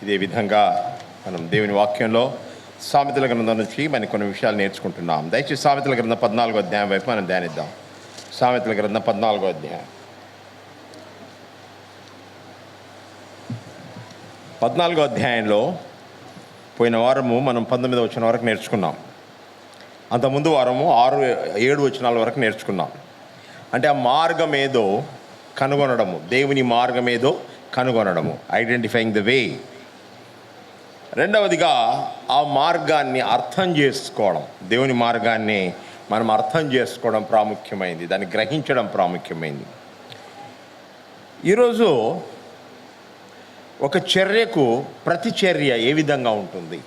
ఇదే విధంగా మనం దేవుని వాక్యంలో సామెతల గ్రంథం నుంచి మనం కొన్ని విషయాలు నేర్చుకుంటున్నాం. దయచేసి సామెతల గ్రంథం 14వ అధ్యాయం వైపు మనం ధ్యానిద్దాం. సామెతల గ్రంథం 14వ అధ్యాయం 14వ అధ్యాయంలో పోయిన వారము మనం 19వ వచనం వరకు నేర్చుకున్నాం. అంతకుముందు వారము 6-7 వచనాల వరకు నేర్చుకున్నాం. అంటే ఆ మార్గం ఏదో కనుగొనడము, దేవుని మార్గం ఏదో కనుగొనడము, ఐడెంటిఫైయింగ్ ద వే. రెండవదిగా ఆ మార్గాన్ని అర్థం చేసుకోవడం, దేవుని మార్గాన్ని మనం అర్థం చేసుకోవడం ప్రాముఖ్యమైంది, దాన్ని గ్రహించడం ప్రాముఖ్యమైంది. ఈరోజు ఒక చర్యకు ప్రతిచర్య ఏ విధంగా ఉంటుంది,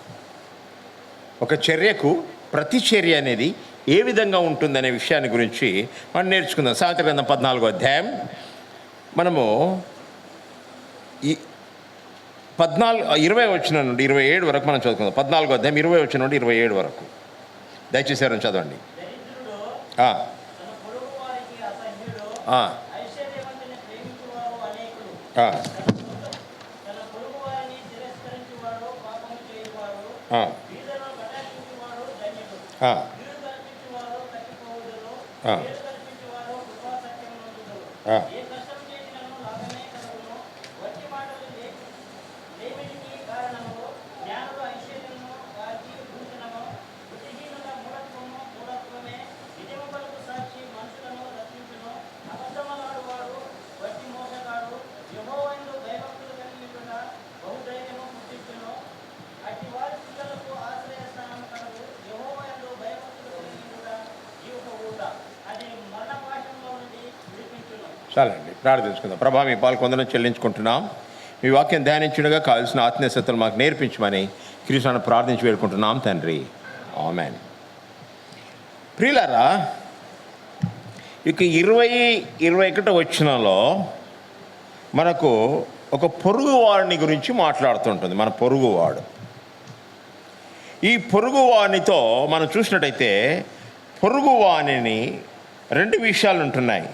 ఒక చర్యకు ప్రతిచర్య అనేది ఏ విధంగా ఉంటుందనే విషయాన్ని గురించి మనం నేర్చుకుందాం. సామెతల గ్రంథం 14వ అధ్యాయం మనము ఈ 20 వచనం నుండి 27 వరకు మనం చదువుకుందాం. 14వ అధ్యాయం 20 వచనం నుండి 27 వరకు. దయచేసి ఎవరైనా చదవండి. చాలండి, ప్రార్థించుకుందాం. ప్రభా, మీ పాల్గొందనం చెల్లించుకుంటున్నాం. మీ వాక్యం ధ్యానించుడుగా కావాల్సిన ఆత్మీయతలు మాకు నేర్పించమని క్రీస్తును ప్రార్థించి వేడుకుంటున్నాం తండ్రి, ఆమేన్. ప్రియులారా, ఇక 20-21 వచనంలో మనకు ఒక పొరుగువాడిని గురించి మాట్లాడుతుంటుంది. మన పొరుగువాడు, ఈ పొరుగువానితో మనం చూసినట్టయితే పొరుగువాణిని 2 విషయాలు ఉంటున్నాయి.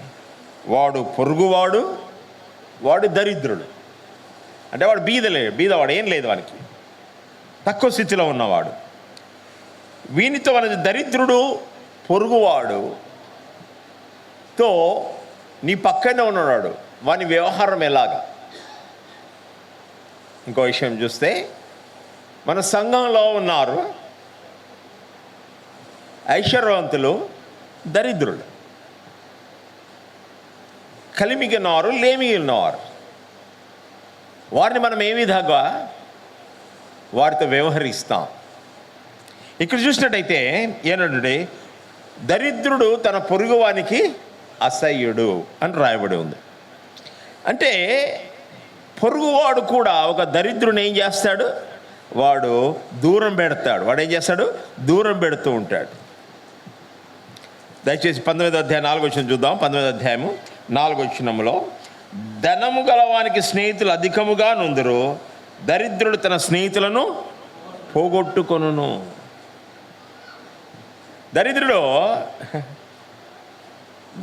వాడు పొరుగువాడు, వాడు దరిద్రుడు. అంటే వాడు బీదవాడు, ఏం లేదు వానికి, తక్కువ స్థితిలో ఉన్నవాడు. వీనితో మన దరిద్రుడు పొరుగువాడుతో నీ పక్కనే ఉన్నాడు, వాని వ్యవహారం ఎలాగా? ఇంకో విషయం చూస్తే మన సంఘంలో ఉన్నారు ఐశ్వర్యవంతులు, దరిద్రులు, కలిమిగినవారు, లేమిగినవారు. వారిని మనం ఏ విధంగా వారితో వ్యవహరిస్తాం? ఇక్కడ చూసినట్టయితే ఏనంటే దరిద్రుడు తన పొరుగువానికి అసహ్యుడు అని రాయబడి ఉంది. అంటే పొరుగువాడు కూడా ఒక దరిద్రుని ఏం చేస్తాడు? వాడు దూరం పెడతాడు. వాడు ఏం చేస్తాడు? దూరం పెడుతూ ఉంటాడు. దయచేసి 19వ అధ్యాయం 4వ వచనం చూద్దాం. 19వ అధ్యాయము 4వ వచనంలో, ధనము గలవానికి స్నేహితులు అధికముగా నుందురు, దరిద్రుడు తన స్నేహితులను పోగొట్టుకొనును. దరిద్రుడు,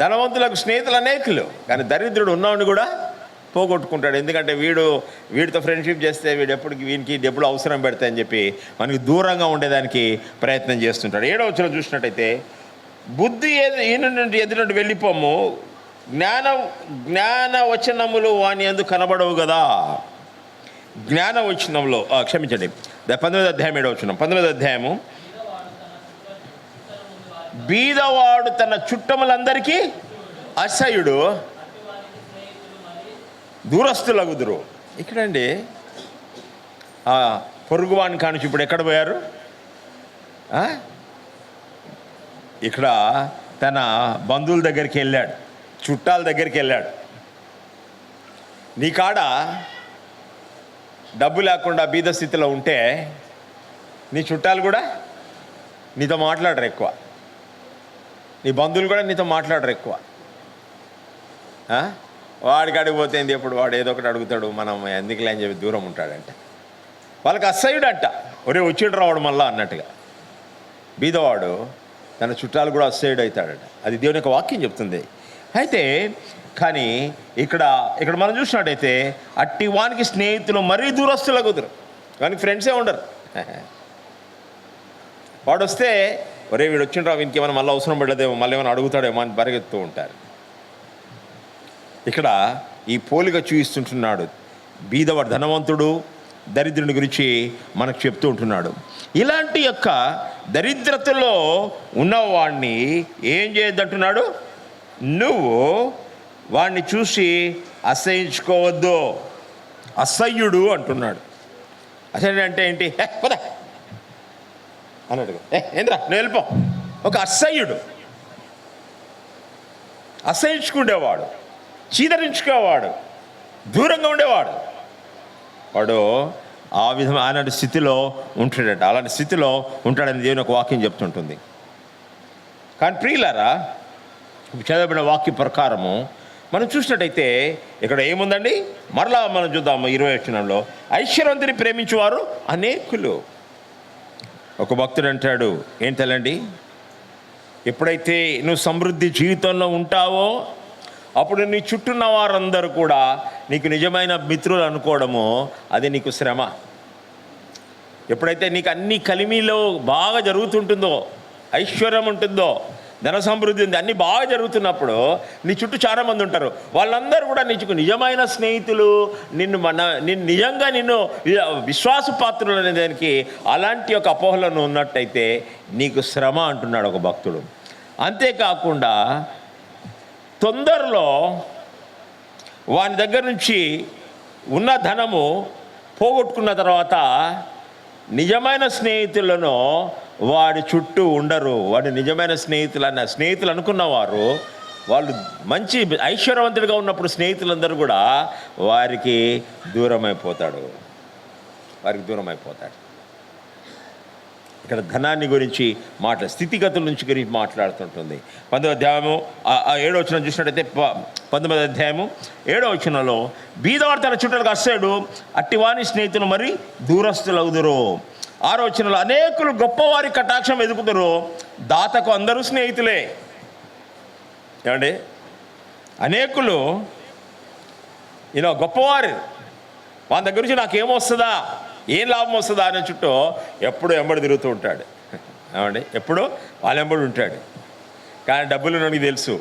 ధనవంతులకు స్నేహితులు అనేకులు, కానీ దరిద్రుడు ఉన్నవాడిని కూడా పోగొట్టుకుంటాడు. ఎందుకంటే వీడితో ఫ్రెండ్షిప్ చేస్తే వీనికి ఎప్పుడు అవసరం పెడతాయని చెప్పి మనకి దూరంగా ఉండేదానికి ప్రయత్నం చేస్తుంటాడు. 7వ వచనం చూసినట్టయితే, బుద్ధి ఈయన నుండి ఎదురు వెళ్ళిపోము, జ్ఞాన వచనములు వాని యందు కనబడవు కదా. జ్ఞాన వచనంలో క్షమించండి, 19వ అధ్యాయం 7వ వచనం. 19వ అధ్యాయము, బీదవాడు తన చుట్టములందరికీ అసహ్యుడు, దూరస్తులగుదురు. ఇక్కడండి పొరుగువాని కానుంచి ఇప్పుడు ఎక్కడ పోయారు? ఇక్కడ తన బంధువుల దగ్గరికి వెళ్ళాడు, చుట్టాల దగ్గరికి వెళ్ళాడు. నీ కాడ డబ్బు లేకుండా బీద స్థితిలో ఉంటే నీ చుట్టాలు కూడా నీతో మాట్లాడరు ఎక్కువ, నీ బంధువులు కూడా నీతో మాట్లాడరు ఎక్కువ. వాడికి అడిగిపోతుంది, ఎప్పుడు వాడు ఏదో ఒకటి అడుగుతాడు, మనం ఎందుకులే అని చెప్పి దూరం ఉంటాడంట. వాళ్ళకి అసహ్యుడంట, ఒరే వచ్చిడు రావడం మళ్ళా అన్నట్టుగా. బీదవాడు తన చుట్టాలు కూడా అసహ్యుడు అవుతాడట. అది దేవుని యొక్క వాక్యం చెప్తుంది. అయితే కానీ ఇక్కడ మనం చూసినట్టయితే అట్టి వానికి స్నేహితులు మరీ దూరస్తులు కుదరు, వానికి ఫ్రెండ్సే ఉండరు. వాడు వస్తే ఒరే వీడు వచ్చిండ్రా, వీనికి ఏమైనా మళ్ళీ అవసరం పడలేదేమో, మళ్ళీ ఏమైనా అడుగుతాడేమో అని పరిగెత్తూ ఉంటారు. ఇక్కడ ఈ పోలిక చూపిస్తుంటున్నాడు. బీదవాడు ధనవంతుడు, దరిద్రుని గురించి మనకు చెప్తూ ఉంటున్నాడు. ఇలాంటి యొక్క దరిద్రతలో ఉన్నవాడిని ఏం చేయొద్దంటున్నాడు? నువ్వు వాడిని చూసి అసహించుకోవద్దు. అసహ్యుడు అంటున్నాడు. అసహ్యుడు అంటే ఏంటి? పదా అన్నట్టుగా ఏంద్రా నువ్వు వెళ్ళిపో. ఒక అసహ్యుడు, అసహించుకునేవాడు, చీదరించుకోవాడు, దూరంగా ఉండేవాడు, వాడు ఆ విధంగా అలాంటి స్థితిలో ఉంటాడట. అలాంటి స్థితిలో ఉంటాడని దేవుని ఒక వాక్యం చెప్తుంటుంది. కానీ ప్రియులారా, చదవబడిన వాక్య ప్రకారము మనం చూసినట్టయితే ఇక్కడ ఏముందండి? మరలా మనం చూద్దాము 20వ వచనంలో, ఐశ్వర్యవంతుని ప్రేమించేవారు అనేకులు. ఒక భక్తుడు అంటాడు, ఏంటండి, ఎప్పుడైతే నువ్వు సమృద్ధి జీవితంలో ఉంటావో అప్పుడు నీ చుట్టూన్న వారందరూ కూడా నీకు నిజమైన మిత్రులు అనుకోవడము అది నీకు శ్రమ. ఎప్పుడైతే నీకు అన్ని కలిమిలో బాగా జరుగుతుంటుందో, ఐశ్వర్యం ఉంటుందో, ధన సమృద్ధి ఉంది, అన్నీ బాగా జరుగుతున్నప్పుడు నీ చుట్టూ చాలామంది ఉంటారు. వాళ్ళందరూ కూడా నీకు నిజమైన స్నేహితులు, నిన్ను నిజంగా నిన్ను విశ్వాసపాత్రులు అనే దానికి అలాంటి ఒక అపోహలను ఉన్నట్టయితే నీకు శ్రమ అంటున్నాడు ఒక భక్తుడు. అంతేకాకుండా తొందరలో వాని దగ్గర నుంచి ఉన్న ధనము పోగొట్టుకున్న తర్వాత నిజమైన స్నేహితులను వాడి చుట్టూ ఉండరు. వాడి నిజమైన స్నేహితులు అనుకున్నవారు వాళ్ళు మంచి ఐశ్వర్యవంతుడిగా ఉన్నప్పుడు స్నేహితులందరూ కూడా వారికి దూరం అయిపోతాడు. ఇక్కడ ధనాన్ని గురించి స్థితిగతుల గురించి మాట్లాడుతుంటుంది. 19వ అధ్యాయము 7వ వచనం చూసినట్టయితే 19వ అధ్యాయము 7వ వచనంలో, బీదవాడు తన చుట్టూలకు అస్సాడు, అట్టివాని స్నేహితులు మరి దూరస్తులవుదురు. 6వ వచనంలో, అనేకులు గొప్పవారి కటాక్షం ఎదుగుతారు, దాతకు అందరూ స్నేహితులే. ఏమండి, అనేకులు గొప్పవారు, వాళ్ళ దగ్గర నుంచి నాకేమొస్తుందా, ఏం లాభం వస్తుందా అనే చుట్టూ ఎప్పుడు ఎంబడి తిరుగుతూ ఉంటాడు. ఏమండి, ఎప్పుడు వాళ్ళ ఎంబడి ఉంటాడు. కానీ డబ్బులు నాకు తెలుసు,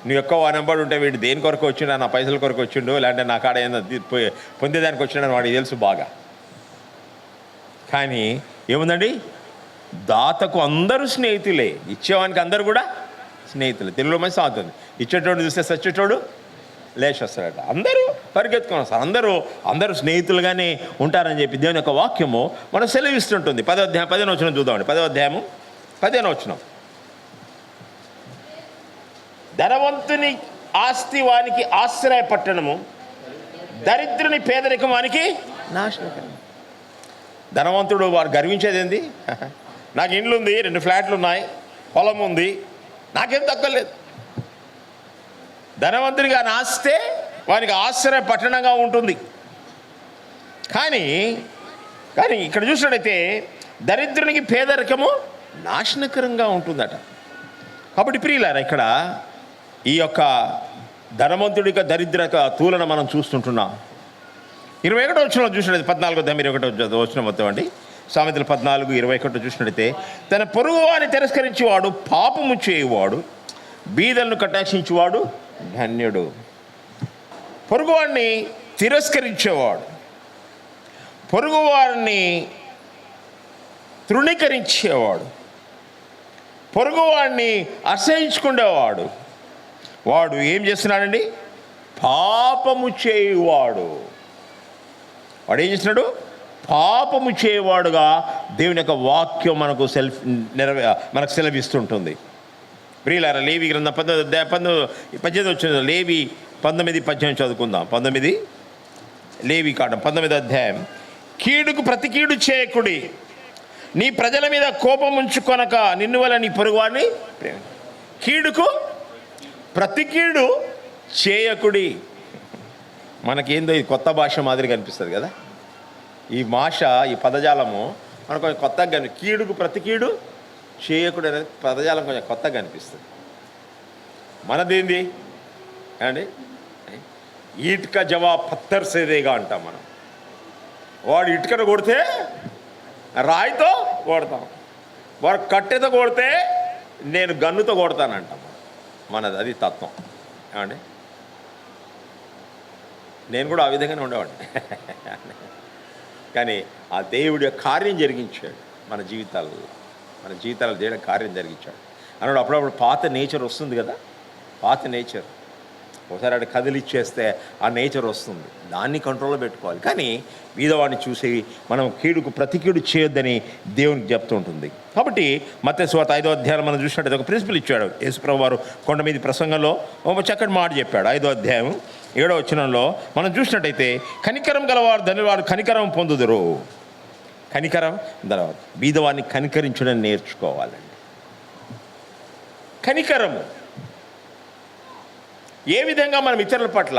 నువ్వు ఎక్కువ వాళ్ళ ఎంబడి ఉంటే వీడు దేని కొరకు వచ్చిండు, నా పైసల కొరకు వచ్చిండు, లేదంటే నా కాడ ఏదో పొందేదానికి వచ్చిండని వాడికి తెలుసు బాగా. కానీ ఏముందండి, దాతకు అందరూ స్నేహితులే, ఇచ్చేవానికి అందరూ కూడా స్నేహితులే. తెలుగులో మంచి సాగుతుంది, ఇచ్చేటోడు చూస్తే సచ్చేటోడు లేచి వస్తాడట. అందరూ పరిగెత్తుకొని వస్తారు, అందరూ స్నేహితులుగానే ఉంటారని చెప్పి దేవుని యొక్క వాక్యము మనం సెలవిస్తుంటుంది. 10వ అధ్యాయం 15వ వచనం చూద్దామండి. 10వ అధ్యాయము 15వ వచనం, ధనవంతుని ఆస్తి వానికి ఆశ్రయ పట్టణము, దరిద్రుని పేదరికం వానికి నాశనకరం. ధనవంతుడు వారు గర్వించేది ఏంది? నాకు ఇండ్లు ఉంది, 2 ఫ్లాట్లు ఉన్నాయి, పొలం ఉంది, నాకేం తక్కువలేదు. ధనవంతుడిగా నాస్తే వానికి ఆశ్రయ పట్టణంగా ఉంటుంది. కానీ ఇక్కడ చూసినట్టయితే దరిద్రునికి పేదరికము నాశనకరంగా ఉంటుందట. కాబట్టి ప్రియులారా, ఇక్కడ ఈ యొక్క ధనవంతుడిక దరిద్రక తూలన మనం చూస్తుంటున్నాం. 21వ వచనంలో చూసినట్లయితే 14వ అధ్యాయం 21వ వచనం మొత్తం సామెతలు 14:21 చూసినట్టయితే, తన పొరుగు వారిని తిరస్కరించేవాడు పాపము చేయువాడు, బీదలను కటాక్షించేవాడు ధన్యుడు. పొరుగువాడిని తిరస్కరించేవాడు, పొరుగువారిని తృణీకరించేవాడు, పొరుగువాడిని అసహించుకునేవాడు, వాడు ఏం చేస్తున్నాడండి? పాపము చేయువాడు. వాడు ఏం చేస్తున్నాడు? పాపము చేయవాడుగా దేవుని యొక్క వాక్యం మనకు సెలవిస్తుంటుంది. ప్రియులారా, లేవి గ్రంథం 18 వచ్చిన లేవి 19:18 చదువుకుందాం. 19 లేవి కాండం 19వ అధ్యాయం. కీడుకు ప్రతి కీడు చేయకుడి, నీ ప్రజల మీద కోపం ఉంచుకొనక నిన్ను వల్ల నీ పొరుగువారిని కీడుకు ప్రతి కీడు చేయకుడి. మనకేందో ఇది కొత్త భాష మాదిరిగా అనిపిస్తుంది కదా ఈ భాష, ఈ పదజాలము మనకు కొంచెం కొత్తగా కీడుకు ప్రతి కీడు చేయకుడు అనేది పదజాలం కొంచెం కొత్తగా అనిపిస్తుంది. మనదేంది? అండి. ఈట్క జవా పత్తర్ సేదేగా అంటాం మనం. వాడు ఇటుకను కొడితే రాయితో కొడతాం, వాడు కట్టెతో కొడితే నేను గన్నుతో కొడతానంటాం. మనది అది తత్వం. ఏమండి, నేను కూడా ఆ విధంగానే ఉండేవాడిని. కానీ ఆ దేవుడి కార్యం జరిగించాడు మన జీవితాలలో దేవుడి కార్యం జరిగించాడు అన్నాడు. అప్పుడప్పుడు పాత నేచర్ వస్తుంది కదా, పాత నేచర్ ఒకసారి అక్కడ కదిలిచ్చేస్తే ఆ నేచర్ వస్తుంది, దాన్ని కంట్రోల్లో పెట్టుకోవాలి. కానీ వీధవాడిని చూసి మనం ప్రతి కీడు చేయొద్దని దేవునికి చెప్తూ ఉంటుంది. కాబట్టి మత్తయి సువార్త 5వ అధ్యాయం మనం చూసినట్టయితే ఒక ప్రిన్సిపల్ ఇచ్చాడు యేసుప్రభువు వారు. కొండ మీద ప్రసంగంలో ఒక చక్కటి మాట చెప్పాడు. 5వ అధ్యాయం 7వ వచనంలో మనం చూసినట్టయితే, కనికరం గలవారు ధన్యవారు కనికరం పొందుదురు. కనికరం గలవారు, బీదవాడిని కనికరించడం నేర్చుకోవాలండి. కనికరము ఏ విధంగా మనం ఇతరుల పట్ల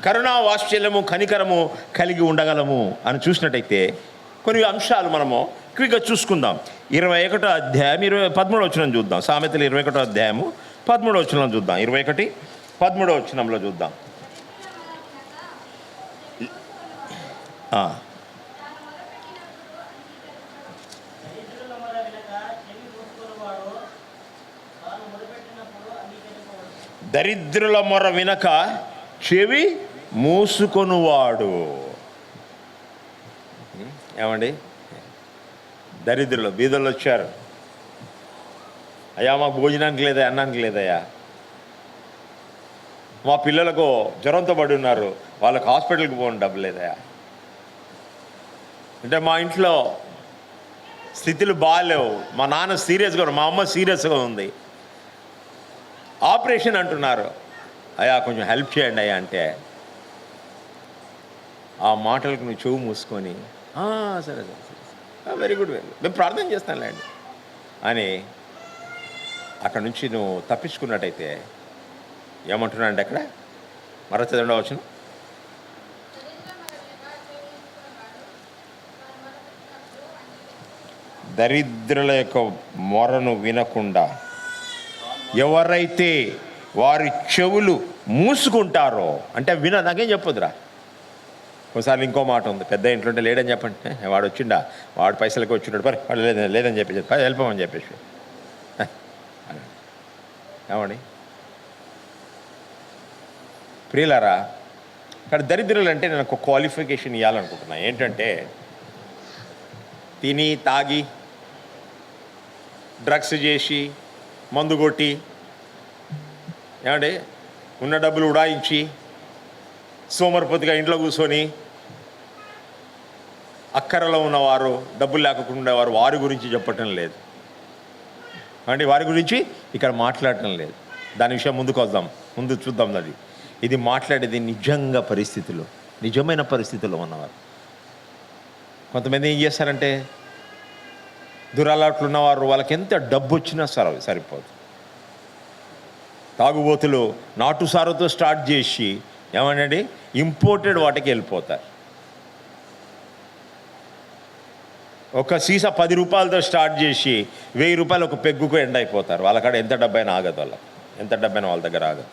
కరుణా వాత్సల్యము కనికరము కలిగి ఉండగలము అని చూసినట్టయితే కొన్ని అంశాలు మనము క్విక్గా చూసుకుందాం. 21వ అధ్యాయం 13వ వచనం చూద్దాం. సామెతలు 21వ అధ్యాయము 13వ వచనం చూద్దాం. 21, 13వ వచనంలో చూద్దాం. దరిద్రుల మొర వినక చెవి మూసుకొనువాడు. ఏమండి, దరిద్రులు బీదలు వచ్చారు, అయ్యా మాకు భోజనానికి లేదా, అన్నానికి లేదయ్యా, మా పిల్లలకు జ్వరంతో పడి ఉన్నారు, వాళ్ళకి హాస్పిటల్కి పోవడం డబ్బు లేదయ్యా, అంటే మా ఇంట్లో స్థితులు బాగాలేవు, మా నాన్న సీరియస్గా ఉన్నారు, మా అమ్మ సీరియస్గా ఉంది, ఆపరేషన్ అంటున్నారు, అయ్యా కొంచెం హెల్ప్ చేయండి అయ్యా అంటే ఆ మాటలకు నువ్వు చెవు మూసుకొని సరే సరే వెరీ గుడ్ మేము ప్రార్థన చేస్తానులేండి అని అక్కడ నుంచి నువ్వు తప్పించుకున్నట్టయితే ఏమంటున్నా అంటే అక్కడ మరో చదవడం దరిద్రుల యొక్క మొరను వినకుండా ఎవరైతే వారి చెవులు మూసుకుంటారో, అంటే నాకేం చెప్పొద్దురా. ఒకసారి ఇంకో మాట ఉంది, పెద్ద ఇంట్లో ఉంటే లేడని చెప్పండి, వాడు వచ్చిండా, వాడు పైసలకి వచ్చిండాడు, పరి వాడు లేదని చెప్పేసి వెళ్ళిపోమని చెప్పేసి ఏమండి ప్రియులారా. ఇక్కడ దరిద్రులు అంటే నేను ఒక క్వాలిఫికేషన్ ఇవ్వాలనుకుంటున్నా. ఏంటంటే తిని తాగి డ్రగ్స్ చేసి మందు కొట్టి ఏమంటే ఉన్న డబ్బులు ఉడాయించి సోమరిపోతుగా ఇంట్లో కూర్చొని అక్కరలో ఉన్నవారు, డబ్బులు లేకుండా ఉండేవారు, వారి గురించి చెప్పటం లేదు అంటే వారి గురించి ఇక్కడ మాట్లాడటం లేదు. దాని విషయం ముందు చూద్దాం. ఇది మాట్లాడేది నిజంగా పరిస్థితులు, నిజమైన పరిస్థితుల్లో ఉన్నవారు. కొంతమంది ఏం చేస్తారంటే దురలవాట్లు ఉన్నవారు, వాళ్ళకి ఎంత డబ్బు వచ్చినా సరిపోదు. తాగుబోతులు నాటు సారుతో స్టార్ట్ చేసి ఏమనండి ఇంపోర్టెడ్ వాటికి వెళ్ళిపోతారు. ఒక సీసా 10 రూపాయలతో స్టార్ట్ చేసి 1000 రూపాయలు ఒక పెగ్గుకు ఎండ్ అయిపోతారు. వాళ్ళకాడ ఎంత డబ్బైనా ఆగదు, ఎంత డబ్బైనా వాళ్ళ దగ్గర ఆగదు.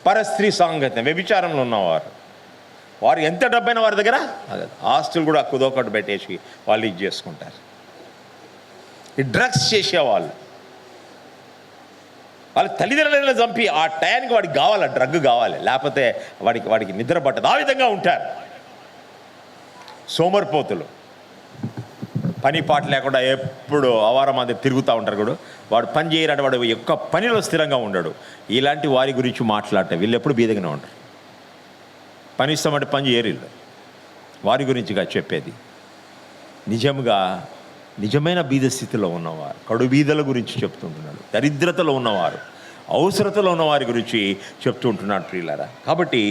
పరస్త్రీ సాంగత్యం, వ్యభిచారంలో ఉన్నవారు, వారు ఎంత డబ్బైనా వారి దగ్గర ఆగదు. ఆస్తులు కూడా కుదోకట్టు పెట్టేసి వాళ్ళు ఇది చేసుకుంటారు. ఈ డ్రగ్స్ చేసేవాళ్ళు, వాళ్ళ తల్లిదండ్రులను చంపి ఆ టయానికి వాడికి కావాలి, డ్రగ్ కావాలి, లేకపోతే వాడికి నిద్ర పట్టదు. ఆ విధంగా ఉంటారు. సోమరిపోతులు, పని పాట లేకుండా ఎప్పుడు అవారం మంది తిరుగుతూ ఉంటారు. కూడా వాడు పని చేయరంటే వాడు యొక్క పనిలో స్థిరంగా ఉండడు. ఇలాంటి వారి గురించి మాట్లాడటం, వీళ్ళు ఎప్పుడు బీదగానే ఉంటారు. పని ఇస్తామంటే పని చేయరు. వారి గురించిగా చెప్పేది నిజమైన బీద స్థితిలో ఉన్నవారు, కడు బీదల గురించి చెప్తుంటున్నాడు. దరిద్రతలో ఉన్నవారు, అవసరతలో ఉన్నవారి గురించి చెప్తూ ఉంటున్నాడు ప్రియులారా. కాబట్టి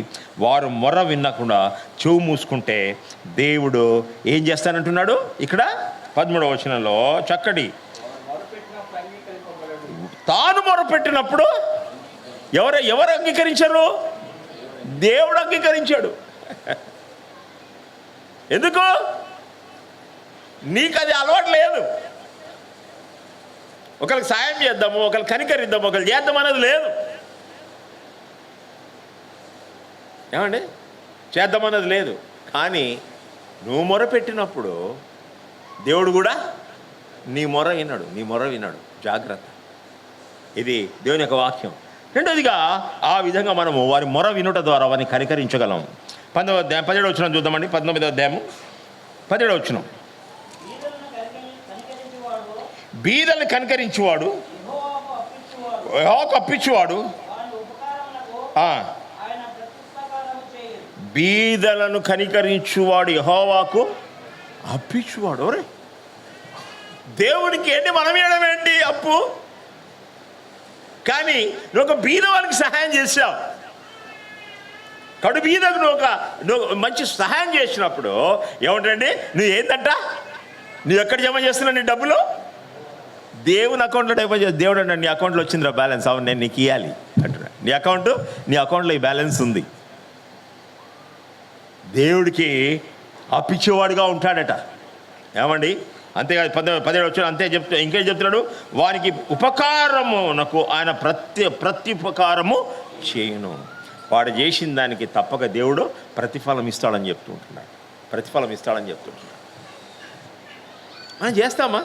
వారు మొర వినకుండా చెవు మూసుకుంటే దేవుడు ఏం చేస్తానంటున్నాడు ఇక్కడ 13వ వచనంలో చక్కటి, తాను మొరపెట్టినప్పుడు ఎవరు అంగీకరించారు? దేవుడు అంగీకరించాడు. ఎందుకు? నీకు అది అలవాటు లేదు. ఒకరికి సాయం చేద్దాము, ఒకరికి కనికరిద్దాము, ఒకరికి చేద్దాం అనేది లేదు. ఏమండి, చేద్దామన్నది లేదు. కానీ నువ్వు మొర పెట్టినప్పుడు దేవుడు కూడా నీ మొర విన్నాడు. జాగ్రత్త. ఇది దేవుని యొక్క వాక్యం. రెండోదిగా ఆ విధంగా మనము వారి మొర వినుట ద్వారా వారిని కనికరించగలం. 17వ వచనం చూద్దామండి. 19వ అధ్యాయము 17వ వచనం. బీదలను కనికరించువాడు, యెహోవాకు అప్పించువాడు, బీదలను కనికరించువాడు, యెహోవాకు అప్పించువాడు. రే, దేవునికి ఏంటి మనం ఇవ్వడం ఏంటి అప్పు? కానీ నువ్వు ఒక బీదవానికి సహాయం చేసావు. కడు బీదకు నువ్వు మంచి సహాయం చేసినప్పుడు ఏమిటండి, నువ్వు ఏంటంట, నువ్వు ఎక్కడ జమ చేస్తున్నావు నీ డబ్బులు? దేవుని అకౌంట్లో జమ చేసి, దేవుడు అంటే నీ అకౌంట్లో వచ్చిందిరా బ్యాలెన్స్, అవును నేను నీకు ఇవ్వాలి అంటున్నా. నీ అకౌంట్లో ఈ బ్యాలెన్స్ ఉంది. దేవుడికి అప్పిచ్చేవాడుగా ఉంటాడట. ఏమండి, అంతేకాదు 17 వచ్చిన అంతే ఇంకేం చెప్తున్నాడు, వారికి ఉపకారమునకు ఆయన ప్రత్యుపకారము చేయను. వాడు చేసిన దానికి తప్పక దేవుడు ప్రతిఫలం ఇస్తాడని చెప్తుంటున్నాడు. మనం చేస్తామా?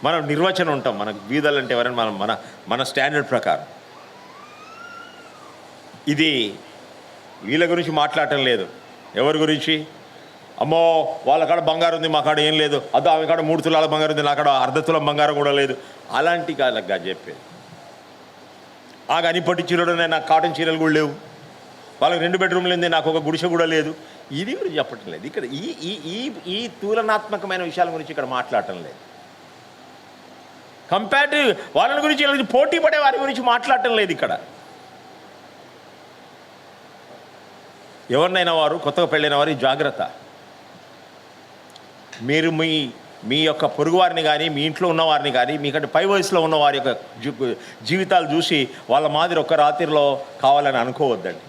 మనం నిర్వచనం ఉంటాం, మనకు బీదలంటే ఎవరైనా మన స్టాండర్డ్ ప్రకారం. ఇది వీళ్ళ గురించి మాట్లాడటం లేదు. ఎవరి గురించి? అమ్మో వాళ్ళ కాడ బంగారం ఉంది, మా కాడ ఏం లేదు. అదో ఆమె కాడ 3 తులాల బంగారం ఉంది, నా కాడ 1/2 తులం బంగారం కూడా లేదు. అలాంటి కాళ్ళగా చెప్పేది. ఆ గనిపట్టి చీరలు ఉన్నాయి, నాకు కాటన్ చీరలు కూడా లేవు. వాళ్ళకి 2 బెడ్రూమ్లు ఉంది, నాకు ఒక గుడిసె కూడా లేదు. ఇది కూడా చెప్పటం లేదు ఇక్కడ. ఈ తులనాత్మకమైన విషయాల గురించి ఇక్కడ మాట్లాడటం లేదు. కంపారిటివ్ వాళ్ళ గురించి పోటీ పడే వారి గురించి మాట్లాడటం లేదు ఇక్కడ. ఎవరినైనా వారు కొత్తగా పెళ్ళైన వారి జాగ్రత్త. మీరు మీ యొక్క పొరుగువారిని కానీ, మీ ఇంట్లో ఉన్నవారిని కానీ, మీకంటే పై వయసులో ఉన్న వారి యొక్క జీవితాలు చూసి వాళ్ళ మాదిరి ఒక్క రాత్రిలో కావాలని అనుకోవద్దండి.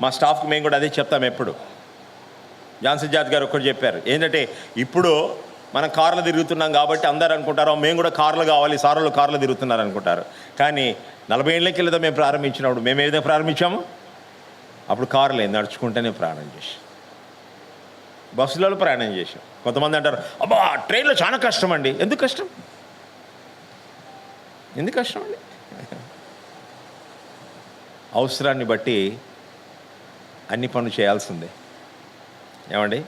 మా స్టాఫ్కి మేము కూడా అదే చెప్తాం ఎప్పుడు. జాన్సన్ జార్జ్ గారు ఒక్కటి చెప్పారు, ఏంటంటే ఇప్పుడు మనం కార్లు తిరుగుతున్నాం కాబట్టి అందరు అనుకుంటారు మేము కూడా కార్లు కావాలి, సార్లు కార్లు తిరుగుతున్నారు అనుకుంటారు. కానీ 40 ఏళ్ళకి వెళ్ళదా మేము ప్రారంభించినప్పుడు మేము ఏ విధంగా ప్రారంభించాము? అప్పుడు కారు లేదు, నడుచుకుంటేనే ప్రయాణం చేసాం, బస్సులలో ప్రయాణం చేసాం. కొంతమంది అంటారు అబ్బా ట్రైన్లో చాలా కష్టం అండి. ఎందుకు కష్టం అండి? అవసరాన్ని బట్టి అన్ని పనులు చేయాల్సిందే. ఏమండి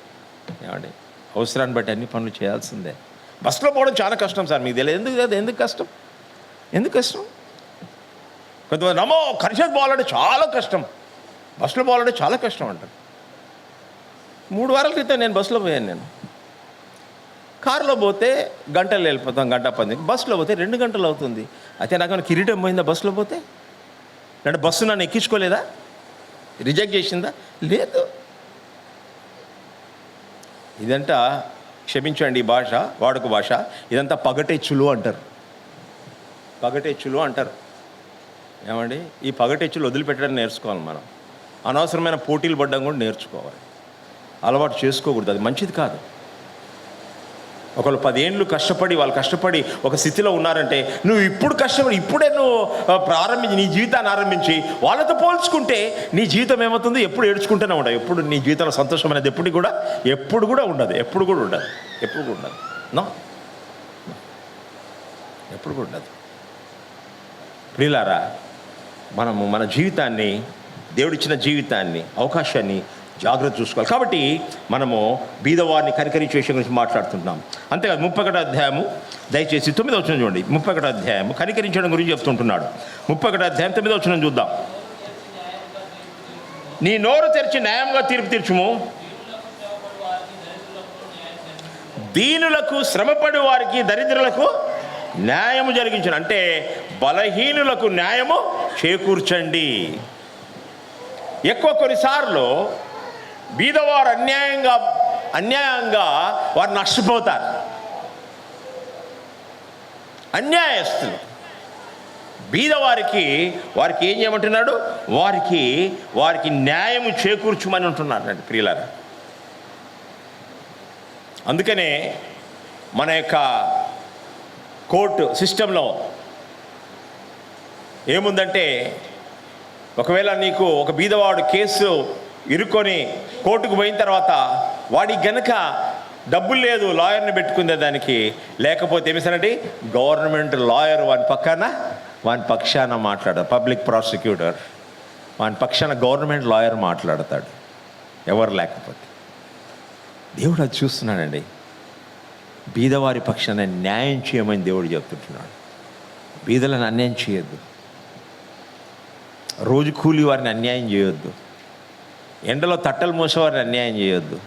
అవసరాన్ని బట్టి అన్ని పనులు చేయాల్సిందే. బస్సులో పోవడం చాలా కష్టం సార్, మీకు తెలియదు. ఎందుకు కష్టం? కొంతమంది నమ్మో కరిషత్ పోవాలంటే చాలా కష్టం, బస్సులో పోవాలంటే చాలా కష్టం అంటారు. 3 వారాల క్రితం నేను బస్సులో పోయాను. నేను కారులో పోతే గంటలు వెళ్ళిపోతాం, 1:10. బస్సులో పోతే 2 గంటలు అవుతుంది. అయితే నాకు కిరీటం పోయిందా బస్సులో పోతే? అంటే బస్సు నన్ను ఎక్కించుకోలేదా? రిజెక్ట్ చేసిందా? లేదు. ఇదంతా క్షమించండి ఈ భాష, వాడుక భాష, ఇదంతా పగటెచ్చులు అంటారు. ఏమండి, ఈ పగటెచ్చులు వదిలిపెట్టడం నేర్చుకోవాలి. మనం అనవసరమైన పోటీలు పడ్డం కూడా నేర్చుకోవాలి. అలవాటు చేసుకోకూడదు, అది మంచిది కాదు. ఒకళ్ళు 10 ఏళ్ళు కష్టపడి ఒక స్థితిలో ఉన్నారంటే నువ్వు ఇప్పుడే నీ జీవితాన్ని ఆరంభించి వాళ్ళతో పోల్చుకుంటే నీ జీవితం ఏమవుతుంది? ఎప్పుడు ఏడ్చుకుంటూనే ఉండవు. ఎప్పుడు నీ జీవితంలో సంతోషం అనేది ఎప్పుడు కూడా ఉండదు. ఎప్పుడు కూడా ఉండదు. ప్రియులారా, మనము మన జీవితాన్ని, దేవుడిచ్చిన జీవితాన్ని, అవకాశాన్ని జాగ్రత్త చూసుకోవాలి. కాబట్టి మనము బీదవారిని కనికరించే విషయం గురించి మాట్లాడుతున్నాం. అంతేకాదు 31వ అధ్యాయము, దయచేసి 9వ వచనం చూడండి. 31వ అధ్యాయము కనికరించడం గురించి చెప్తుంటున్నాడు. 31వ అధ్యాయం 9వ వచనం చూద్దాం. నీ నోరు తెరిచి న్యాయంగా తీర్పు తీర్చుము, దీనులకు, శ్రమపడి వారికి, దరిద్రులకు న్యాయము జరిగించను. అంటే బలహీనులకు న్యాయము చేకూర్చండి. కొన్నిసార్లు బీదవారు అన్యాయంగా వారు నష్టపోతారు. అన్యాయస్తులు బీదవారికి ఏం చేయమంటున్నాడు? వారికి న్యాయము చేకూర్చుమని ఉంటున్నారు అండి ప్రియులారా. అందుకనే మన యొక్క కోర్టు సిస్టంలో ఏముందంటే, ఒకవేళ నీకు ఒక బీదవాడు కేసు ఇరుక్కొని కోర్టుకు పోయిన తర్వాత వాడికి గనక డబ్బులు లేదు లాయర్ని పెట్టుకునే దానికి, లేకపోతే ఏమిసానండి గవర్నమెంట్ లాయర్ వాని పక్షాన మాట్లాడతాడు. పబ్లిక్ ప్రాసిక్యూటర్ వాని పక్షాన గవర్నమెంట్ లాయర్ మాట్లాడతాడు, ఎవరు లేకపోతే. దేవుడు అది చూస్తున్నాడండి. బీదవారి పక్షాన న్యాయం చేయమని దేవుడు చెప్తుంటున్నాడు. బీదలను అన్యాయం చేయొద్దు, రోజు కూలి వారిని అన్యాయం చేయొద్దు, ఎండలో తట్టలు మోసేవారిని అన్యాయం చేయొద్దు.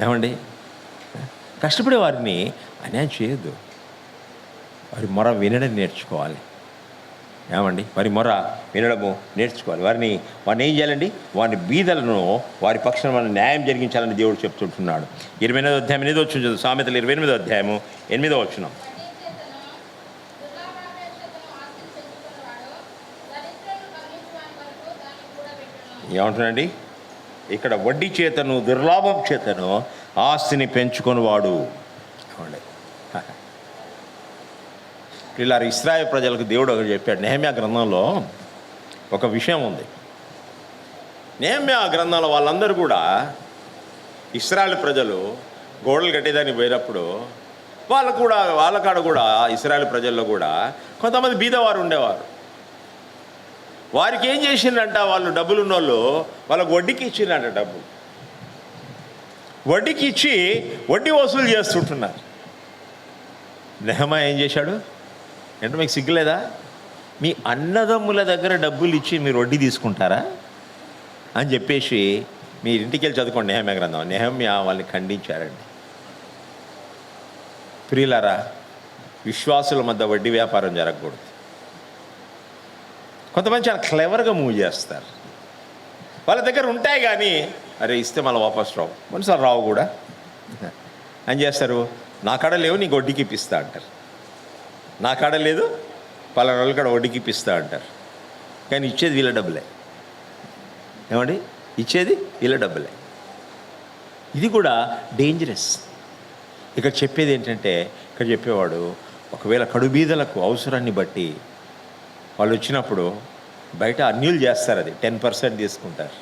ఏమండి, కష్టపడే వారిని అన్యాయం చేయొద్దు. వారి మొర వినడం నేర్చుకోవాలి. ఏమండి, వారి మొర వినడము నేర్చుకోవాలి. వారిని ఏం చేయాలండి, వారి బీదలను వారి పక్షాన మనం న్యాయం జరిగించాలని దేవుడు చెప్తుంటున్నాడు. 28వ అధ్యాయం 8వ వచనం చదువు. సామెతలు 28వ అధ్యాయము 8వ వచనం. ఏమంటున్నాడండి ఇక్కడ, వడ్డీ చేతను దుర్లాభం చేతను ఆస్తిని పెంచుకొనివాడు. ఇలా ఇశ్రాయేలు ప్రజలకు దేవుడు ఒకటి చెప్పాడు. నెహెమ్యా గ్రంథంలో ఒక విషయం ఉంది. నెహెమ్యా గ్రంథంలో వాళ్ళందరూ కూడా, ఇశ్రాయేలు ప్రజలు గోడలు కట్టేదానికి పోయినప్పుడు వాళ్ళ కాడ కూడా ఇశ్రాయేలు ప్రజల్లో కూడా కొంతమంది బీదవారు ఉండేవారు. వారికి ఏం చేసిందంట, వాళ్ళు డబ్బులు ఉన్నోళ్ళు వాళ్ళకు వడ్డీకి ఇచ్చిందంట. డబ్బులు వడ్డీకి ఇచ్చి వడ్డీ వసూలు చేస్తుంటున్నారు. నెహెమ్యా ఏం చేశాడు అంటే, మీకు సిగ్గులేదా? మీ అన్నదమ్ముల దగ్గర డబ్బులు ఇచ్చి మీరు వడ్డీ తీసుకుంటారా అని చెప్పేసి మీరు ఇంటికి వెళ్ళి చదువుకోండి నెహెమ్యా గ్రంథం. నెహెమ్యా వాళ్ళని ఖండించారండి. ప్రియులారా, విశ్వాసుల మధ్య వడ్డీ వ్యాపారం జరగకూడదు. కొంతమంది చాలా క్లెవర్గా మూవ్ చేస్తారు. వాళ్ళ దగ్గర ఉంటాయి కానీ అరే ఇస్తే మళ్ళీ వాపస్ రావు, కొన్నిసార్లు రావు కూడా. ఏం చేస్తారు, నా కాడ లేవు నీకు వడ్డీకి ఇప్పిస్తా అంటారు. నా కాడ లేదు పలానా వాళ్ళ కాడ వడ్డీకి ఇప్పిస్తా అంటారు. కానీ ఇచ్చేది వీళ్ళ డబ్బులే. ఏమండి, ఇచ్చేది వీళ్ళ డబ్బులే. ఇది కూడా డేంజరస్. ఇక్కడ చెప్పేది ఏంటంటే, ఇక్కడ చెప్పేవాడు ఒకవేళ కడుబీదలకు అవసరాన్ని బట్టి వాళ్ళు వచ్చినప్పుడు బయట అన్యులు చేస్తారు. అది 10% తీసుకుంటారు.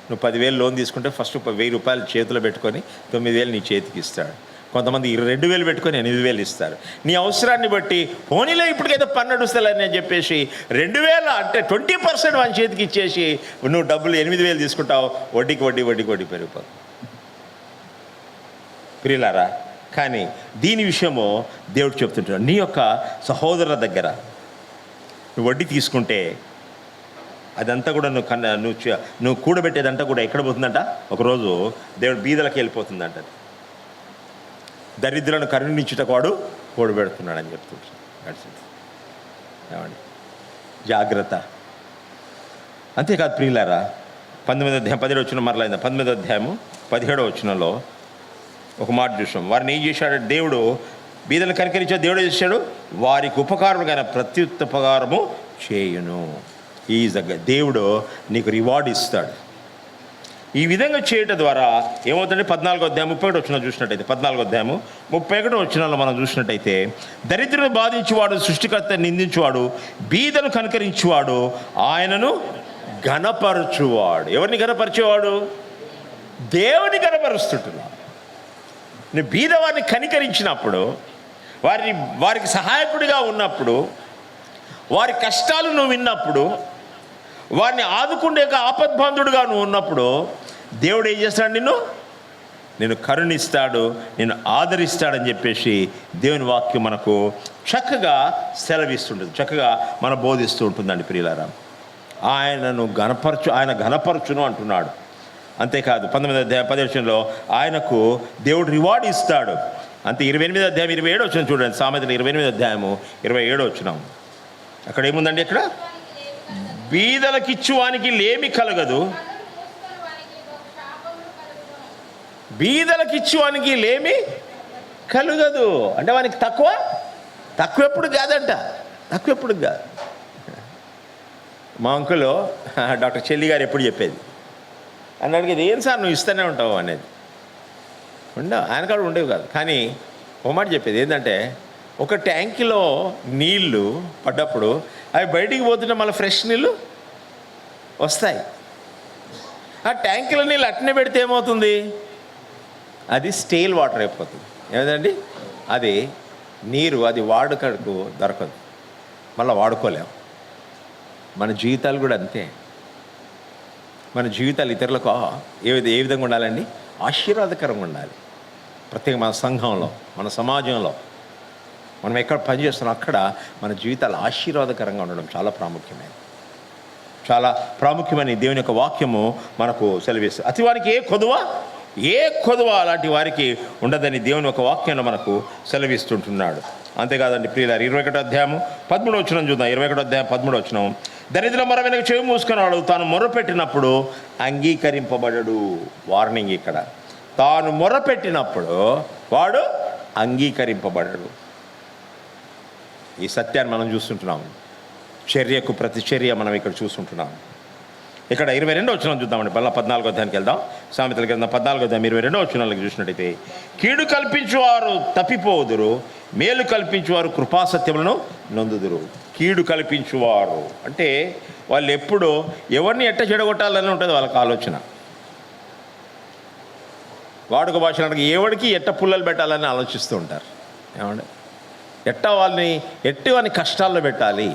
నువ్వు 10,000 లోన్ తీసుకుంటే ఫస్ట్ 1,000 రూపాయలు చేతిలో పెట్టుకొని 9,000 నీ చేతికి ఇస్తాడు. కొంతమంది 2,000 పెట్టుకొని 8,000 ఇస్తారు. నీ అవసరాన్ని బట్టి పోనీలే ఇప్పటికైతే పన్ను నడుస్తలేని అని చెప్పేసి 2,000 అంటే 20% వాని చేతికి ఇచ్చేసి నువ్వు డబ్బులు 8,000 తీసుకుంటావు. వడ్డీకి వడ్డీ పెరిగిపోతుంది. ప్రియులారా, కానీ దీని విషయము దేవుడు చెప్తుంటాడు, నీ యొక్క సహోదరుల దగ్గర నువ్వు వడ్డీ తీసుకుంటే అదంతా కూడా నువ్వు కూడబెట్టేదంతా కూడా ఎక్కడ పోతుందంట, ఒకరోజు దేవుడు బీదలకు వెళ్ళిపోతుందంట. దరిద్రులను కరుణించుటకు వాడు కూడబెడుతున్నాడని చెప్తుంటాడు. ఏమండి, జాగ్రత్త. అంతేకాదు ప్రియులారా, 19వ అధ్యాయం 17వ వచనం మరలైందా, 19వ అధ్యాయము 17వ వచనంలో ఒక మాట చూసాం. వారిని ఏం చేశాడు దేవుడు, బీదలను కనికరించే దేవుడు చేశాడు, వారికి ఉపకారం కానీ ప్రత్యుపకారము చేయును. దేవుడు నీకు రివార్డ్ ఇస్తాడు. ఈ విధంగా చేయటం ద్వారా ఏమవుతుందంటే 14వ అధ్యాయం 31వ వచనం చూసినట్టయితే, 14వ అధ్యాయము 31వ వచనంలో మనం చూసినట్టయితే, దరిద్రులను బాధించువాడు సృష్టికర్త నిందించువాడు, బీదను కనికరించువాడు ఆయనను ఘనపరచువాడు. ఎవరిని ఘనపరిచేవాడు? దేవుని ఘనపరుస్తుంటున్నాడు. నువ్వు బీదవారిని కనికరించినప్పుడు, వారికి సహాయకుడిగా ఉన్నప్పుడు, వారి కష్టాలు నువ్వు విన్నప్పుడు, వారిని ఆదుకుండే ఆపద్బాంధుడుగా నువ్వు ఉన్నప్పుడు దేవుడు ఏం చేస్తాడు? నిన్ను కరుణిస్తాడు, నిన్ను ఆదరిస్తాడని చెప్పేసి దేవుని వాక్యం మనకు చక్కగా సెలవిస్తుంటుంది, చక్కగా మన బోధిస్తూ ఉంటుందండి. ప్రియులారా, ఆయన ఘనపరచును అంటున్నాడు. అంతేకాదు 19వ అధ్యాయం 10వ వచనంలో ఆయనకు దేవుడు రివార్డ్ ఇస్తాడు. అంతే 28వ అధ్యాయం 27వ వచనం చూడండి. సామెతలు 28వ అధ్యాయము 27వ వచనం. అక్కడ ఏముందండి? అక్కడ బీదలకిచ్చువానికి లేమి కలగదు, బీదలకిచ్చువానికి లేమి కలగదు అంటే వానికి తక్కువ ఎప్పుడు కాదంట, తక్కువ ఎప్పుడు కాదు. మా అంకులు డాక్టర్ చెల్లి గారు ఎప్పుడు చెప్పేది, అని అడిగేది, ఏం సార్ నువ్వు ఇస్తూనే ఉంటావు అనేది. ఆయన కాడ ఉండేవి కాదు, కానీ ఓ మాట చెప్పేది ఏంటంటే, ఒక ట్యాంకులో నీళ్లు పడ్డప్పుడు అవి బయటికి పోతుంటే మళ్ళీ ఫ్రెష్ నీళ్ళు వస్తాయి. ఆ ట్యాంకులో నీళ్ళు అట్నే పెడితే ఏమవుతుంది? అది స్టేల్ వాటర్ అయిపోతుంది. ఏమిటండి అది నీరు, అది వాడుకకు దొరకదు, మళ్ళీ వాడుకోలేము. మన జీవితాలు కూడా అంతే. మన జీవితాలు ఇతరులకు ఏ విధంగా ఉండాలండి? ఆశీర్వాదకరంగా ఉండాలి. ప్రత్యేక మన సంఘంలో, మన సమాజంలో, మనం ఎక్కడ పనిచేస్తున్నాం అక్కడ మన జీవితాలు ఆశీర్వాదకరంగా ఉండడం చాలా ప్రాముఖ్యమైనది. చాలా ప్రాముఖ్యమైన దేవుని యొక్క వాక్యము మనకు సెలవిస్తుంది. అతివానికి ఏ కొదువ అలాంటి వారికి ఉండదని దేవుని యొక్క వాక్యంలో మనకు సెలవిస్తుంటున్నాడు. అంతేకాదండి ప్రియులారు, 21వ అధ్యాయము 13వ వచనం చూద్దాం. 21వ అధ్యాయం 13వ వచనం. దరిద్రుల మొర వెనుక చెవి మూసుకున్నాడు, తాను మొరపెట్టినప్పుడు అంగీకరింపబడడు. వార్నింగ్ ఇక్కడ. తాను మొరపెట్టినప్పుడు వాడు అంగీకరింపబడడు. ఈ సత్యాన్ని మనం చూస్తుంటున్నాం. చర్యకు ప్రతిచర్య మనం ఇక్కడ చూస్తుంటున్నాం. ఇక్కడ 22వ వచనం చూద్దామండి. మళ్ళీ 14వ అధ్యాయానికి వెళ్దాం. సామెతల గ్రంథం 14వ అధ్యాయం 22వ వచనాలకు చూసినట్టయితే, కీడు కల్పించువారు తప్పిపోదురు, మేలు కల్పించువారు కృపాసత్యములను నొందుదురు. కీడు కల్పించువారు అంటే వాళ్ళు ఎప్పుడు ఎవరిని ఎట్ట చెడగొట్టాలని ఉంటుంది వాళ్ళకి ఆలోచన. వాడుక భాషలకు ఎవరికి ఎట్ట పుల్లలు పెట్టాలని ఆలోచిస్తూ ఉంటారు. ఏమంటే వాళ్ళని కష్టాల్లో పెట్టాలి.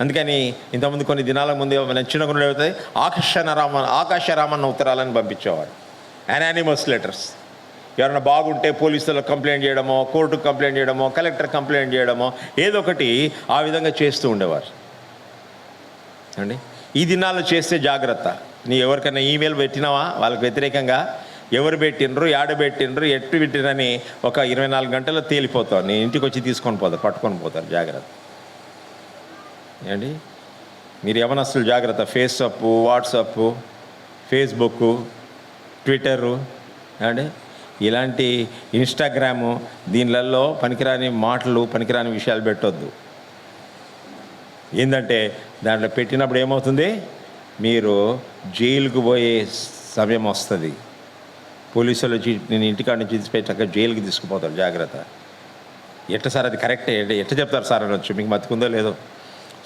అందుకని ఇంతకుముందు కొన్ని దినాల ముందు చిన్న కొన్ని అవుతాయి, ఆకాశరామన్న ఉత్తరాలను పంపించేవాడు. Anonymous letters. ఎవరైనా బాగుంటే పోలీసులకు కంప్లైంట్ చేయడమో, కోర్టుకు కంప్లైంట్ చేయడమో, కలెక్టర్ కంప్లైంట్ చేయడమో, ఏదో ఒకటి ఆ విధంగా చేస్తూ ఉండేవారు అండి. ఈ దినాల్లో చేస్తే జాగ్రత్త. నీ ఎవరికైనా ఈమెయిల్ పెట్టినావా వాళ్ళకి వ్యతిరేకంగా, ఎవరు పెట్టినరు, పెట్టినరు, ఎట్టు పెట్టినని ఒక 24 గంటల్లో తేలిపోతావు. నీ ఇంటికి వచ్చి తీసుకొని పోతారు, పట్టుకొని పోతారు. జాగ్రత్త ఏంటి మీరు యవనస్తులు జాగ్రత్త. వాట్సాప్, ఫేస్బుక్, ట్విట్టరు అండి, ఇలాంటి ఇన్స్టాగ్రాము, దీనిలలో పనికిరాని మాటలు, పనికిరాని విషయాలు పెట్టొద్దు. ఏంటంటే దాంట్లో పెట్టినప్పుడు ఏమవుతుంది? మీరు జైలుకు పోయే సమయం వస్తుంది. పోలీసులు వచ్చి నేను ఇంటికాడ నుంచి తీసిపెట్టాక జైలుకి తీసుకుపోతారు. జాగ్రత్త. సార్ అది కరెక్టే, ఎట్ట చెప్తారు సార్ అనొచ్చు. మీకు మతికుందో లేదో.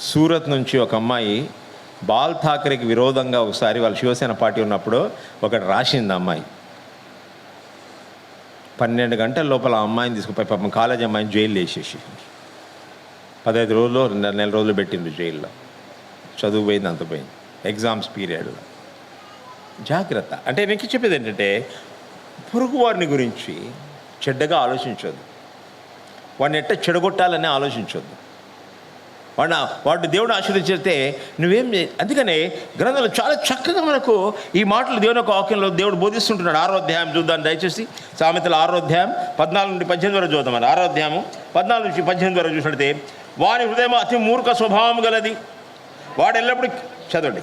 సూరత్ నుంచి ఒక అమ్మాయి బాల్ ఠాకరేకి విరోధంగా ఒకసారి వాళ్ళ శివసేన పార్టీ ఉన్నప్పుడు ఒకటి రాసింది. అమ్మాయి 12 గంటల లోపల ఆ అమ్మాయిని తీసుకుపోయి పాపం కాలేజ్ అమ్మాయిని జైలు వేసేసి 15 రోజులు 2 నెల రోజులు పెట్టిండ్రు జైల్లో. చదువు పోయింది, అంత పోయింది. ఎగ్జామ్స్ పీరియడ్లో. జాగ్రత్త. అంటే నేను చెప్పేది ఏంటంటే, పొరుగు వారిని గురించి చెడ్డగా ఆలోచించొద్దు. వాడిని ఎట్ట చెడగొట్టాలని ఆలోచించొద్దు. వాడు దేవుడు ఆశీర్వదించితే నువ్వేం. అందుకనే గ్రంథంలో చాలా చక్కగా మనకు ఈ మాటలు దేవుని యొక్క వాక్యంలో దేవుడు బోధిస్తుంటున్నాడు. 6వ అధ్యాయం చూద్దాం దయచేసి. సామెతలు 6వ అధ్యాయం 14 నుండి 18 వరకు చూద్దాం. 6వ అధ్యాయం 14 నుంచి 18 వరకు చూసినట్టే, వాని హృదయం అతి మూర్ఖ స్వభావం గలది, వాడు ఎల్లప్పుడు చదవండి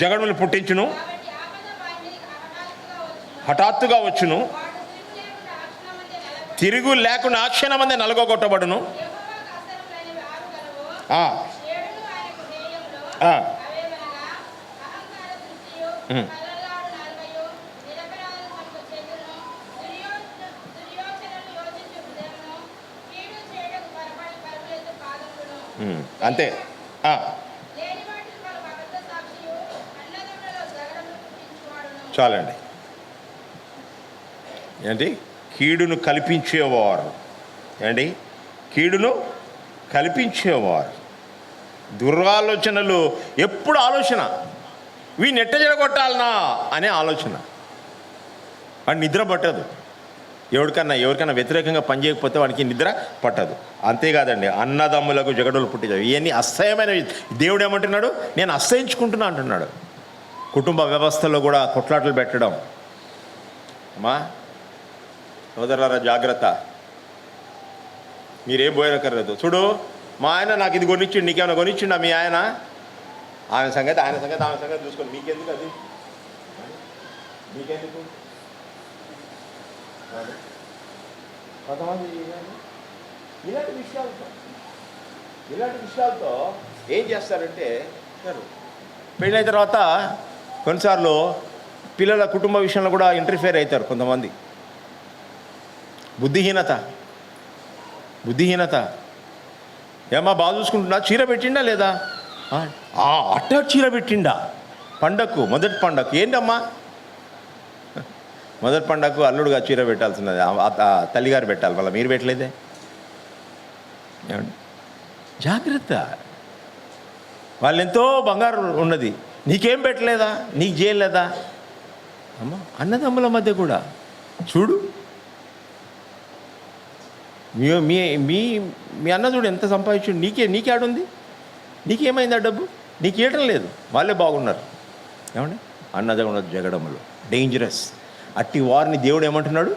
జగడులు పుట్టించును, హఠాత్తుగా వచ్చును, తిరుగు లేకుండా ఆ క్షణమందే నలగొట్టబడును. అంతే. చాలండి. ఏంటి? కీడును కల్పించేవారు. ఏంటి? కీడును కల్పించేవారు. దురాలోచనలు ఎప్పుడు ఆలోచన, వీడిని ఎట్ట జరగొట్టాలనా అనే ఆలోచన. వాడు నిద్ర పట్టదు. ఎవరికైనా వ్యతిరేకంగా పనిచేయకపోతే వాడికి నిద్ర పట్టదు. అంతేకాదండి, అన్నదమ్ములకు జగడులు పుట్టించారు. ఇవన్నీ అసహ్యమైనవి. దేవుడు ఏమంటున్నాడు? నేను అసహించుకుంటున్నా అంటున్నాడు. కుటుంబ వ్యవస్థలో కూడా కొట్లాటలు పెట్టడం. అమ్మా సోదరులారా జాగ్రత్త. మీరేం పోయనక్కర్లేదు. చూడు, మా ఆయన నాకు ఇది కొనిచ్చిండు, నీకేమైనా కొనిచ్చిండా మీ ఆయన? ఆయన సంగతి ఆమె సంగతి చూసుకోండి. మీకెందుకు అది? మీకెందుకు? కొంతమంది ఇలాంటి విషయాలతో ఏం చేస్తారంటే, పెళ్ళైన తర్వాత కొన్నిసార్లు పిల్లల కుటుంబ విషయంలో కూడా ఇంటర్ఫియర్ అవుతారు కొంతమంది. బుద్ధిహీనత. ఏమ్మా బాగా చూసుకుంటున్నా, చీర పెట్టిండా లేదా? అట్ట చీర పెట్టిండా పండగకు, మొదటి పండగకు. ఏంటమ్మా మొదటి పండగకు అల్లుడుగా చీర పెట్టాల్సినది తల్లిగారు పెట్టాలి, మళ్ళీ మీరు పెట్టలేదే. ఏమండి, జాగ్రత్త. వాళ్ళు ఎంతో బంగారు ఉన్నది, నీకేం పెట్టలేదా, నీకు చేయలేదా? అమ్మ, అన్నదమ్ముల మధ్య కూడా చూడు, మీ మీ మీ అన్న చూడు ఎంత సంపాదించు, నీకే ఆడుంది, నీకేమైంది ఆ డబ్బు? నీకు ఇవ్వడం లేదు, వాళ్ళే బాగున్నారు. ఏమండి, అన్నదమ్ముల జగడములు డేంజరస్. అట్టి వారిని దేవుడు ఏమంటున్నాడు?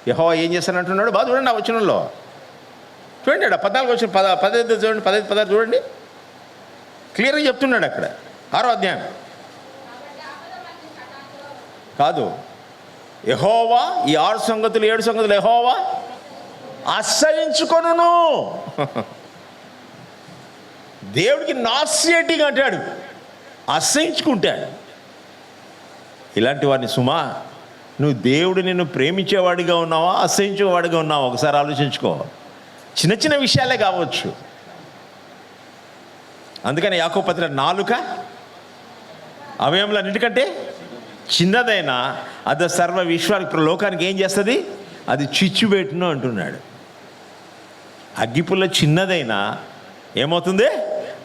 యెహోవా ఏం చేస్తానంటున్నాడు? బాగా చూడండి ఆ వచనంలో, చూడండి, 14 వచ్చిన 15 చూడండి, 15, 16 చూడండి, క్లియర్గా చెప్తున్నాడు అక్కడ. 6వ అధ్యాయం కాదు, యెహోవా ఈ 6 సంగతులు 7 సంగతులు యెహోవా అసహించుకొనును. దేవుడికి నాసియేటింగ్ అంటాడు, అసహించుకుంటాడు. ఇలాంటి వాడిని సుమా, నువ్వు దేవుడు నిన్ను ప్రేమించేవాడిగా ఉన్నావా, అసహించేవాడిగా ఉన్నావా? ఒకసారి ఆలోచించుకో. చిన్న చిన్న విషయాలే కావచ్చు. అందుకని యాకోబు పత్రిక 4 అవయములు అన్నిటికంటే చిన్నదైనా అది సర్వ విశ్వానికి లోకానికి ఏం చేస్తుంది? అది చిచ్చుబెట్టును అంటున్నాడు. అగ్గిపుల్ల చిన్నదైనా ఏమవుతుంది?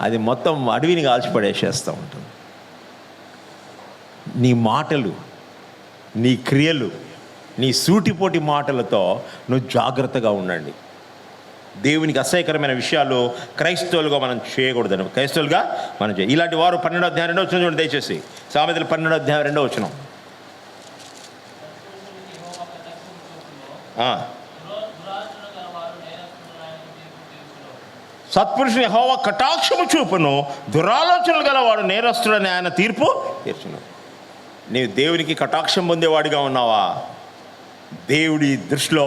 అది మొత్తం అడవిని కాల్చిపడేసేస్తూ ఉంటుంది. నీ మాటలు, నీ క్రియలు, నీ సూటిపోటి మాటలతో నువ్వు జాగ్రత్తగా ఉండండి. దేవునికి అసహ్యకరమైన విషయాలు క్రైస్తవులుగా మనం చేయకూడదని, క్రైస్తవులుగా మనం ఇలాంటి వారు 12వ అధ్యాయం 2వ వచనం చూడండి దయచేసి. సామెతలు 12వ అధ్యాయం 2వ వచనం. సత్పురుషుని యెహోవా కటాక్షము చూపును, దురాలోచనలు గలవాడు నేరస్తుడని ఆయన తీర్పు తీర్చును. నీవు దేవునికి కటాక్షం పొందేవాడిగా ఉన్నావా? దేవుడి దృష్టిలో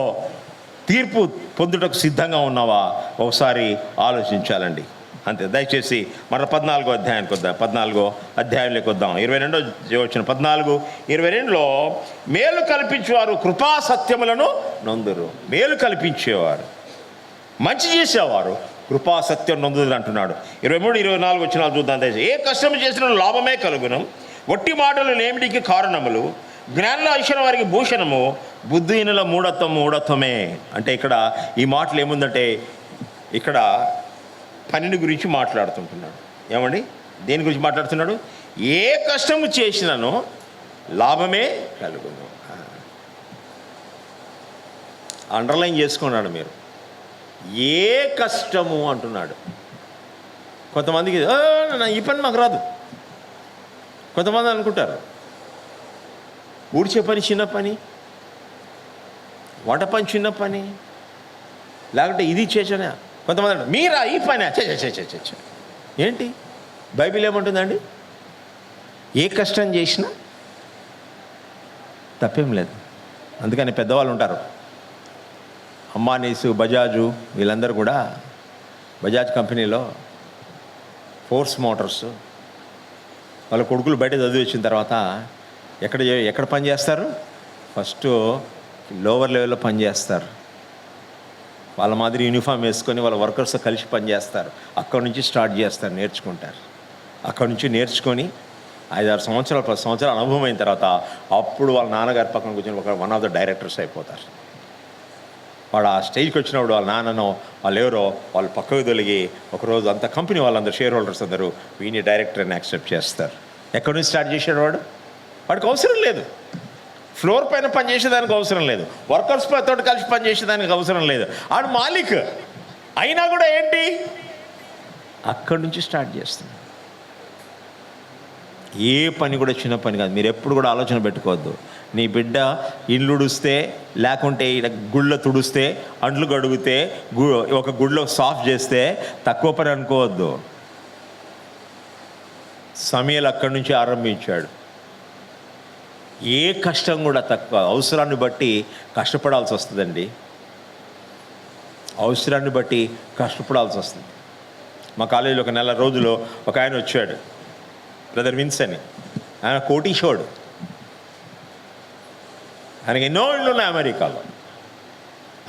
తీర్పు పొందుటకు సిద్ధంగా ఉన్నావా? ఒకసారి ఆలోచించాలండి. అంతే. దయచేసి మన 14వ అధ్యాయానికి వద్దాం. 14వ అధ్యాయంలోకి వద్దాం. 22వ వచ్చిన 14:22లో మేలు కల్పించేవారు కృపా సత్యములను నొందురు. మేలు కల్పించేవారు, మంచి చేసేవారు కృపా సత్యం నొందురు అంటున్నాడు. 23, 24 వచనాలు చూద్దాం దయచేసి. ఏ కష్టం చేసిన లాభమే కలుగును, ఒట్టి మాటలు లేమిడికి కారణములు, జ్ఞానుల ఐశ్వర్యం వారికి భూషణము, బుద్ధిహీనుల మూఢత్వమే. అంటే ఇక్కడ ఈ మాటలు ఏముందంటే, ఇక్కడ పనిని గురించి మాట్లాడుతుంటున్నాడు. ఏమండి, దేని గురించి మాట్లాడుతున్నాడు? ఏ కష్టము చేసినానో లాభమే కలుగును. అండర్లైన్ చేసుకున్నాడు మీరు. ఏ కష్టము అంటున్నాడు. కొంతమందికి ఈ పని మాకు రాదు. కొంతమంది అనుకుంటారు ఊడ్చే పని చిన్న పని, వంట పని చిన్న పని, లేకుంటే ఇది చేసానా. కొంతమంది అంటారు మీరా ఈ పని ఏంటి? బైబిల్ ఏమంటుందండి? ఏ కష్టం చేసినా తప్పేం లేదు. అందుకని పెద్దవాళ్ళు ఉంటారు, అంబానీసు, బజాజు, వీళ్ళందరూ కూడా బజాజ్ కంపెనీలో ఫోర్స్ మోటార్స్ వాళ్ళ కొడుకులు బయట చదివి వచ్చిన తర్వాత ఎక్కడ పని చేస్తారు? ఫస్ట్ లోవర్ లెవెల్లో పని చేస్తారు. వాళ్ళ మాదిరి యూనిఫామ్ వేసుకొని వాళ్ళ వర్కర్స్తో కలిసి పని చేస్తారు. అక్కడి నుంచి స్టార్ట్ చేస్తారు, నేర్చుకుంటారు. అక్కడి నుంచి నేర్చుకొని 5-6 సంవత్సరాలు 10 సంవత్సరాలు అనుభవం అయిన తర్వాత అప్పుడు వాళ్ళ నాన్నగారి పక్కన కూర్చొని వన్ ఆఫ్ ద డైరెక్టర్స్ అయిపోతారు. వాడు ఆ స్టేజ్కి వచ్చినప్పుడు వాళ్ళ నాన్ననో వాళ్ళు ఎవరో వాళ్ళు పక్కకు తొలగి ఒకరోజు అంత కంపెనీ వాళ్ళందరూ షేర్ హోల్డర్స్ అందరూ వీని డైరెక్టర్ని యాక్సెప్ట్ చేస్తారు. ఎక్కడి నుంచి స్టార్ట్ చేశాడు వాడికి అవసరం లేదు. ఫ్లోర్ పైన పని చేసేదానికి అవసరం లేదు, వర్కర్స్ తోటి కలిసి పని చేసేదానికి అవసరం లేదు. ఆడు మాలిక్ అయినా కూడా ఏంటి, అక్కడి నుంచి స్టార్ట్ చేస్తున్నాడు. ఏ పని కూడా చిన్న పని కాదు. మీరు ఎప్పుడు కూడా ఆలోచన పెట్టుకోవద్దు, నీ బిడ్డ ఇల్లు ఉడిస్తే, లేకుంటే గుళ్ళో తుడిస్తే, అంట్లు గడుగుతే, ఒక గుడిలో సాఫ్ చేస్తే తక్కువ పని అనుకోవద్దు. సమయలు అక్కడి నుంచి ఆరంభించాడు. ఏ కష్టం కూడా తక్కువ. అవసరాన్ని బట్టి కష్టపడాల్సి వస్తుందండి, అవసరాన్ని బట్టి కష్టపడాల్సి వస్తుంది. మా కాలేజీలో ఒక నెల రోజులు ఒక ఆయన వచ్చాడు, బ్రదర్ విన్స్ అని. ఆయన కోటీశ్వరుడు, ఆయనకి ఎన్నో ఇళ్ళు ఉన్నాయి అమెరికాలో.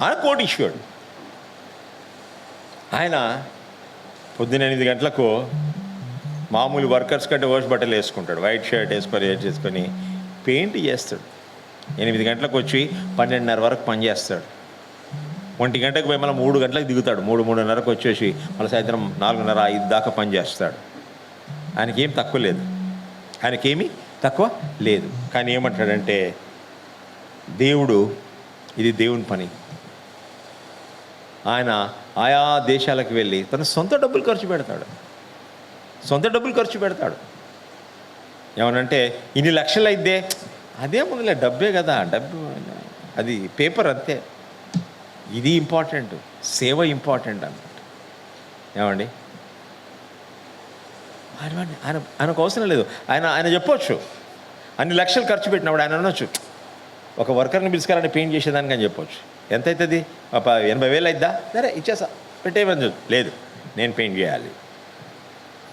ఆయన కోటీశ్వరుడు. ఆయన పొద్దున్న 8 గంటలకు మామూలు వర్కర్స్ కంటే వాష్ బట్టలు వేసుకుంటాడు, వైట్ షర్ట్ వేసుకొని పెయింట్ చేస్తాడు. 8 గంటలకు వచ్చి 12:30 వరకు పనిచేస్తాడు. 1 గంటకు పోయి మళ్ళీ 3 గంటలకు దిగుతాడు. 3:30కు వచ్చేసి మళ్ళీ సాయంత్రం 4:30, 5 దాకా పనిచేస్తాడు. ఆయనకేం తక్కువ లేదు, ఆయనకేమీ తక్కువ లేదు. కానీ ఏమంటాడంటే దేవుడు, ఇది దేవుని పని. ఆయన ఆయా దేశాలకు వెళ్ళి తన సొంత డబ్బులు ఖర్చు పెడతాడు. ఏమనంటే ఇన్ని లక్షలు అయితే అదే ముందులే, డబ్బే కదా, డబ్బు అది పేపర్ అంతే. ఇది ఇంపార్టెంట్, సేవ ఇంపార్టెంట్ అన్నమాట. ఏమండి, ఆయనకు అవసరం లేదు. ఆయన చెప్పొచ్చు, అన్ని లక్షలు ఖర్చు పెట్టినప్పుడు ఆయన అనొచ్చు, ఒక వర్కర్ని పిలుచుకాలని పెయింట్ చేసేదానికి అని చెప్పొచ్చు. ఎంత అవుతుంది? 80,000 అయిద్దా? సరే ఇచ్చేసా, పెట్టేయమని. లేదు, నేను పెయింట్ చేయాలి,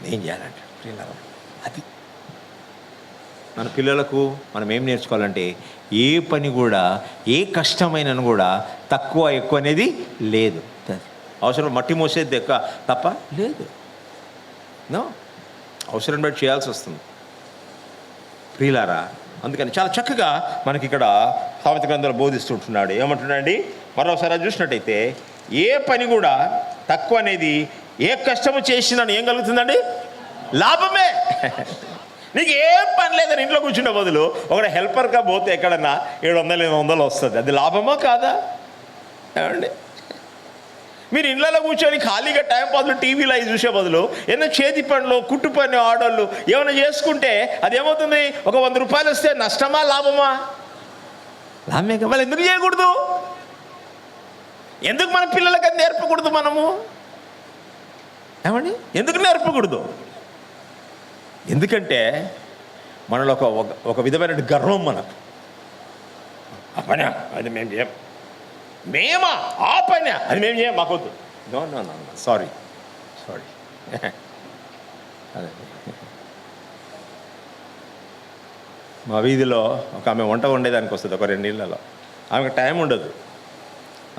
నేను చేయాలంటే. అది మన పిల్లలకు మనం ఏం నేర్చుకోవాలంటే ఏ పని కూడా, ఏ కష్టమైన కూడా తక్కువ ఎక్కువ అనేది లేదు. అవసరం మట్టి మోసేది ఎక్కువ తప్ప లేదు. అవసరం బట్టి చేయాల్సి వస్తుంది ప్రియులారా. అందుకని చాలా చక్కగా మనకి ఇక్కడ సామెత గ్రంథంలో బోధిస్తుంటున్నాడు. ఏమంటున్నాడండి? మరోసారి చూసినట్టయితే ఏ పని కూడా తక్కువ అనేది, ఏ కష్టము చేసినా ఏం కలుగుతుందండి? లాభమే. నీకు ఏం పని లేదని ఇంట్లో కూర్చుంటే బదులు ఒక హెల్పర్గా పోతే ఎక్కడన్నా 700-800 వస్తుంది. అది లాభమా కాదా? ఏమండి, మీరు ఇళ్ళలో కూర్చొని ఖాళీగా టైం పాస్లో టీవీలో అవి చూసే బదులు ఏమైనా చేతి పనులు, కుట్టు పని, ఆర్డర్లు ఏమైనా చేసుకుంటే అది ఏమవుతుంది? ఒక 100 రూపాయలు వస్తే నష్టమా లాభమా? లాభమే కదా. వాళ్ళు ఎందుకు చేయకూడదు? ఎందుకు మన పిల్లలకి అది నేర్పకూడదు? మనము ఏమండి ఎందుకు నేర్పకూడదు? ఎందుకంటే మనలో ఒక విధమైన గర్వం మనకు. ఆ పని అది మేము చేయం, మేమా ఆ పని అది మేము చేయం, మాకొద్దు. నో నో నో సారీ అదే. మా వీధిలో ఒక ఆమె వంట వండేదానికి వస్తుంది ఒక 2 ఇళ్లలో. ఆమెకు టైం ఉండదు,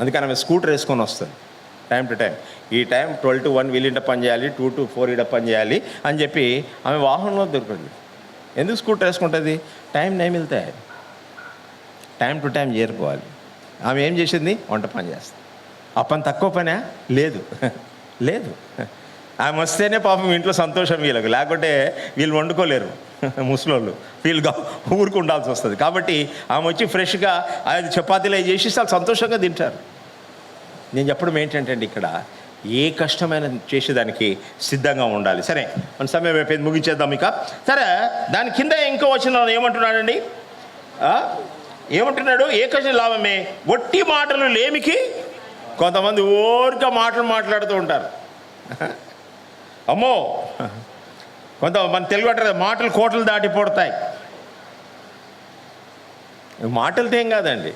అందుకని ఆమె స్కూటర్ వేసుకొని వస్తుంది టైం టు టైం. ఈ టైం 12 to 1 వీళ్ళింట పని చేయాలి, 2 to 4 ఈడ పని చేయాలి అని చెప్పి ఆమె వాహనంలో దొరుకుతుంది. ఎందుకు స్కూటర్ వేసుకుంటుంది? టైం వెళ్తాయి, టైం టు టైం చేరుకోవాలి. ఆమె ఏం చేసింది? వంట పని చేస్తుంది. ఆ పని తక్కువ పనా? లేదు. ఆమె వస్తేనే పాపం ఇంట్లో సంతోషం వీళ్ళకు, లేకుంటే వీళ్ళు వండుకోలేరు ముసలోళ్ళు, వీళ్ళుగా ఊరికి ఉండాల్సి వస్తుంది. కాబట్టి ఆమె వచ్చి ఫ్రెష్గా 5 చపాతీలు చేసి చాలా సంతోషంగా తింటారు. నేను చెప్పడం ఏంటంటే ఇక్కడ ఏ కష్టమైన చేసేదానికి సిద్ధంగా ఉండాలి. సరే, మన సమయం అయిపోయింది, ముగించేద్దాం ఇక. సరే, దాని కింద ఇంకో వచ్చిన ఏమంటున్నాడండి? ఏమంటున్నాడు? ఏ కష్టం లాభమే, ఒట్టి మాటలు లేమికి. కొంతమంది ఊరిక మాట్లాడుతూ ఉంటారు. అమ్మో, మన తెలుగు అంటారు మాటలు కోటలు దాటిపోతాయి. మాటలతో ఏం కాదండి.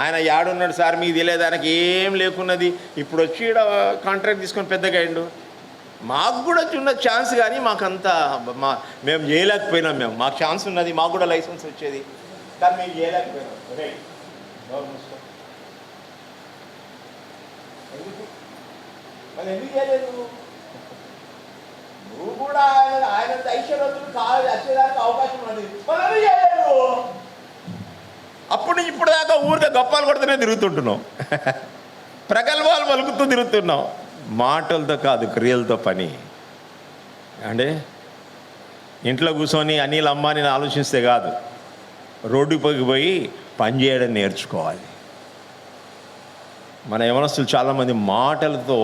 ఆయన యాడున్నాడు సార్, మీకు తెలియదు, ఆయనకి ఏం లేకున్నది, ఇప్పుడు వచ్చి ఇక్కడ కాంట్రాక్ట్ తీసుకొని పెద్దగా అయిండు. మాకు కూడా చిన్న ఛాన్స్, కానీ మాకంతా మేము చేయలేకపోయినాం. మాకు ఛాన్స్ ఉన్నది, మాకు కూడా లైసెన్స్ వచ్చేది, కానీ మేము చేయలేకపోయినాం. ఎందుకు చేయలేదు? నువ్వు కూడా ఆయన ఐశ్వర్యవంతులు కావాలి, వచ్చేదానికి అవకాశం ఉన్నది, మనం చేయలేదు. అప్పుడు నుంచి ఇప్పుడు దాకా ఊరికే గప్పాలు కొడుతూనే తిరుగుతుంటున్నాం, ప్రగల్భాలు పలుకుతూ తిరుగుతున్నాం. మాటలతో కాదు, క్రియలతో పని. అంటే ఇంట్లో కూర్చొని అనిల్ అంబానీని ఆలోచిస్తే కాదు, రోడ్డుపైకి పోయి పని చేయడం నేర్చుకోవాలి. మన యవనస్తులు చాలామంది మాటలతో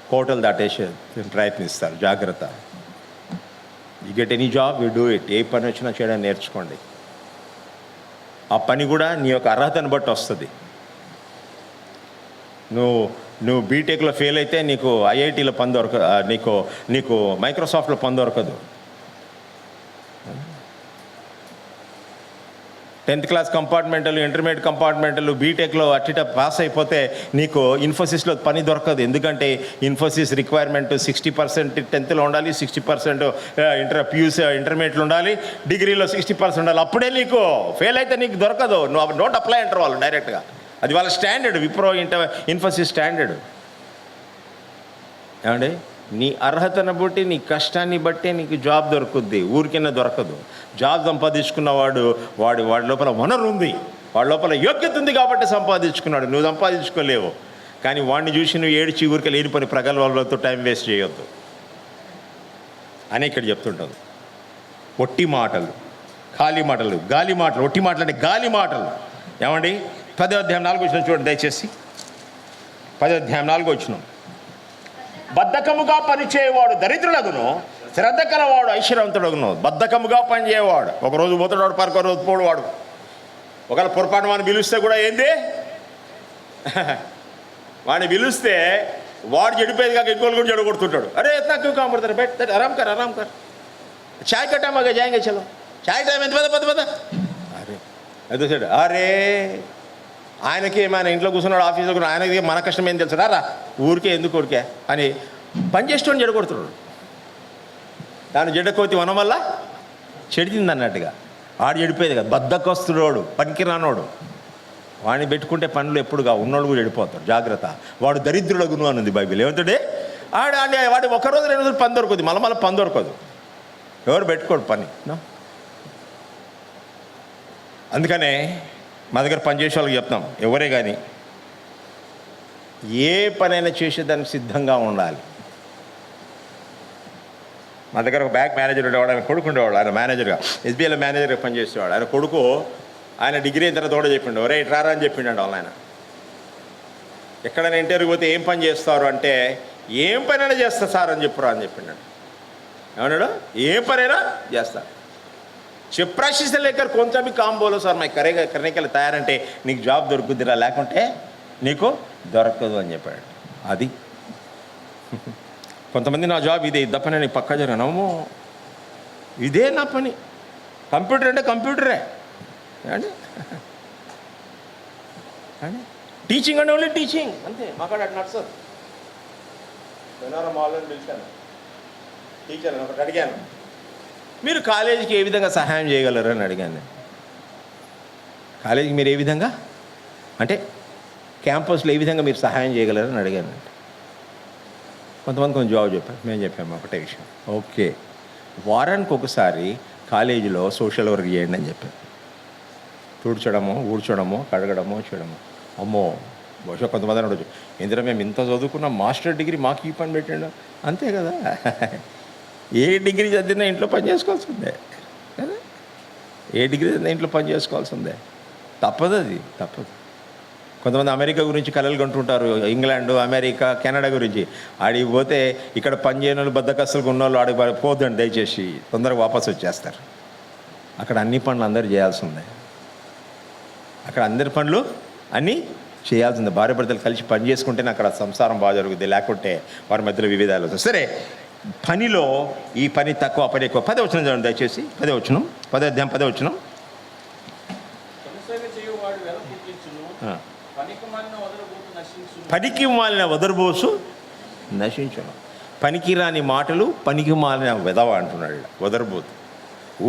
కోటలు దాటేసే ప్రయత్నిస్తారు. జాగ్రత్త. You get any job, you do it. ఏ పని వచ్చినా చేయడం నేర్చుకోండి. ఆ పని కూడా నీ యొక్క అర్హతను బట్టి వస్తుంది. నువ్వు బీటెక్లో ఫెయిల్ అయితే నీకు ఐఐటీలో పని దొరకదు, నీకు మైక్రోసాఫ్ట్లో పని దొరకదు. 10th class compartmental, intermediate compartmental, బీటెక్లో అట్టిట పాస్ అయిపోతే నీకు ఇన్ఫోసిస్లో పని దొరకదు. ఎందుకంటే ఇన్ఫోసిస్ రిక్వైర్మెంట్ 60% 10th ఉండాలి, 60% ఇంటర్మీడియట్లో ఉండాలి, డిగ్రీలో 60% ఉండాలి. అప్పుడే నీకు ఫెయిల్ అయితే నీకు దొరకదు. నువ్వు డోంట్ అప్లై అంటారు వాళ్ళు డైరెక్ట్గా. అది వాళ్ళ స్టాండర్డ్, విప్రో ఇన్ఫోసిస్ స్టాండర్డ్. ఏమండి, నీ అర్హతను బట్టి, నీ కష్టాన్ని బట్టే నీకు జాబ్ దొరుకుద్ది, ఊరికైనా దొరకదు. జాబ్ సంపాదించుకున్నవాడు వాడి లోపల వనరు ఉంది, వాడి లోపల యోగ్యత ఉంది కాబట్టి సంపాదించుకున్నాడు. నువ్వు సంపాదించుకోలేవు. కానీ వాడిని చూసి నువ్వు ఏడిచి ఊరికే లేని పని ప్రగల్భాలతో టైం వేస్ట్ చేయొద్దు అని ఇక్కడ చెప్తుంటుంది. ఒట్టి మాటలు, ఖాళీ మాటలు, గాలి మాటలు. ఒట్టి మాటలు అంటే గాలి మాటలు. ఏమండి, 10వ అధ్యాయం 4వ వచనం చూడండి దయచేసి. 10వ అధ్యాయం 4వ వచనం. బద్ధకముగా పనిచేయవాడు దరిద్రులగును, శ్రద్ధ కలవాడు ఐశ్వర్యవంతుడగును. బద్ధకముగా పనిచేయవాడు ఒకరోజు పోతాడు, పరక రోజు పోడు వాడు. ఒకవేళ పొరపాటు వాడిని పిలిస్తే కూడా ఏంది, వాడిని పిలిస్తే వాడు చెడిపోయేది కాక ఇంకోళ్ళు కూడా చెడగొడుతుంటాడు. అరే ఎత్నా క్యూ కామ్ పడతారు, బెట్ ఆరామ్ కర్ చాయ్ కట్టా మాగా జాయింగే చలో, చాయ్ టైం ఎంత పెద్ద అరే అదే సార్. అరే ఆయనకి ఏమైనా ఇంట్లో కూర్చున్నాడు, ఆఫీస్లో కూడా ఆయనకి మన కష్టం ఏం తెలుసు రా ఊరికే ఎందుకు ఊరికే అని పని చేసేవాడిని చెడగొడుతున్నాడు. దాని జడకోతి వనం వల్ల చెడిచింది అన్నట్టుగా. ఆడు చెడిపోయేది కదా, బద్దకొస్తుడోడు, పనికి రానోడు. వాడిని పెట్టుకుంటే పనులు ఎప్పుడుగా ఉన్నోడు కూడా చెడిపోతాడు. జాగ్రత్త. వాడు దరిద్రుడగును అనుంది బైబిల్. ఏమంటే వాడు ఒకరోజు 2 రోజులు పని దొరకదు, మళ్ళీ పని దొరకదు. ఎవరు పెట్టుకోడు పని. అందుకనే మా దగ్గర పనిచేసే వాళ్ళకి చెప్తాం, ఎవరే కానీ ఏ పనైనా చేసేదానికి సిద్ధంగా ఉండాలి. మా దగ్గర ఒక బ్యాంక్ మేనేజర్ ఉండేవాడు, ఆయన కొడుకు ఉండేవాడు. ఆయన మేనేజర్గా, ఎస్బీఐలో మేనేజర్గా పనిచేసేవాడు. ఆయన కొడుకు ఆయన డిగ్రీ అయిన తర్వాత కూడా చెప్పిండు, ఒరే ఇట్రారా అని చెప్పిండండి వాళ్ళు. ఆయన ఎక్కడైనా ఇంటర్వ్యూ పోతే ఏం పని చేస్తారు అంటే, ఏం పనైనా చేస్తా సార్ అని చెప్పురా అని చెప్పిండు. ఏమన్నాడు, ఏం పనైనా చేస్తా. चपराशी से लेकर कौन सा भी काम बोलो सर मैं करने के लिए तैयार అంటే నీకు జాబ్ దొరుకుద్దిరా, లేకుంటే నీకు దొరకదు అని చెప్పాడు. అది కొంతమంది నా జాబ్ ఇదే, ఇద్దపని నేను పక్కా జరగనము, ఇదే నా పని. కంప్యూటర్ అంటే కంప్యూటరే అండి, టీచింగ్ అంటే ఓన్లీ టీచింగ్ అంతే. మాకాడ నర్సర్ మాలని పిలిచాను, టీచర్ ఒకటి అడిగాను, మీరు కాలేజీకి ఏ విధంగా సహాయం చేయగలరు అని అడిగాను నేను. కాలేజీకి మీరు ఏ విధంగా అంటే క్యాంపస్లో ఏ విధంగా మీరు సహాయం చేయగలరు అని అడిగాను. కొంతమంది కొంచెం జవాబు చెప్పారు. మేము చెప్పాము ఒకటే విషయం, ఓకే వారానికి ఒకసారి కాలేజీలో సోషల్ వర్క్ చేయండి అని చెప్పాను. తుడ్చడము, ఊడ్చడము, కడగడము, చేయడము. అమ్మో బహుశా కొంతమంది అనొచ్చు, ఎందుకంటే మేము ఇంత చదువుకున్నాం, మాస్టర్ డిగ్రీ మాకు ఈ పని పెట్టాడు. అంతే కదా, ఏ డిగ్రీ చదివినా ఇంట్లో పని చేసుకోవాల్సిందే కదా, ఏ డిగ్రీ చదివినా ఇంట్లో పని చేసుకోవాల్సిందే. తప్పదు, అది తప్పదు. కొంతమంది అమెరికా గురించి కలలు కొంటుంటారు, ఇంగ్లాండ్, అమెరికా, కెనడా గురించి. ఆడికి పోతే ఇక్కడ పని చేయని వాళ్ళు, బద్దకస్తులుగా ఉన్న వాళ్ళు ఆడికి పోద్దండి దయచేసి, తొందరగా వాపసు వచ్చేస్తారు. అక్కడ అన్ని పనులు అందరూ చేయాల్సిందే, అక్కడ అందరి పనులు అన్నీ చేయాల్సిందే. భార్య భర్తలు కలిసి పని చేసుకుంటేనే అక్కడ సంసారం బాగా జరుగుతుంది, లేకుంటే వారి మధ్యలో వివిధాలు వస్తాయి. సరే, పనిలో ఈ పని తక్కువ, పని ఎక్కువ. 10వ వచనం చూడండి దయచేసి. 10వ వచనం, 10వ అధ్యాయం 10వ వచనం. పనికి మాలిన వదరుబోసు నశించును. పనికి రాని మాటలు, పనికి మాలిన వెదవ అంటున్నాడు వదరుబోతు.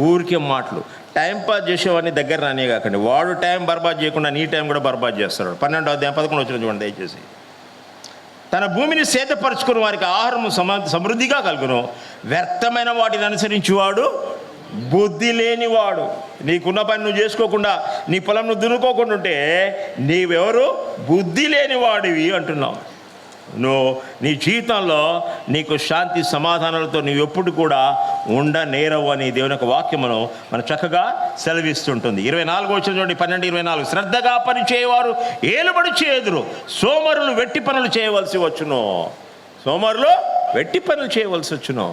ఊరికే మాటలు, టైం పాస్ చేసేవాడిని దగ్గర రానే కాకండి. వాడు టైం బర్బాద్ చేయకుండా నీ టైం కూడా బర్బాద్ చేస్తాడు. 12వ అధ్యాయం 11వ వచనం చూడండి దయచేసి. తన భూమిని సేదపరచుకుని వారికి ఆహారము సమృద్ధిగా కలుగును, వ్యర్థమైన వాటిని అనుసరించేవాడు బుద్ధి లేనివాడు. నీకున్న పని నువ్వు చేసుకోకుండా, నీ పొలం నువ్వు దున్నుకోకుండా ఉంటే నీవెవరు? బుద్ధి లేనివాడివి అంటున్నావు. నువ్వు నీ జీవితంలో నీకు శాంతి సమాధానాలతో నువ్వు ఎప్పుడు కూడా ఉండనేరవు అని దేవుని యొక్క వాక్యమును మన చక్కగా సెలవిస్తుంటుంది. 24వ వచనం చూడండి, 12:24. శ్రద్ధగా పని చేయవారు ఏలుబడి చేదురు, సోమరులు వెట్టి పనులు చేయవలసి వచ్చును. సోమరులు వెట్టి పనులు చేయవలసి వచ్చును.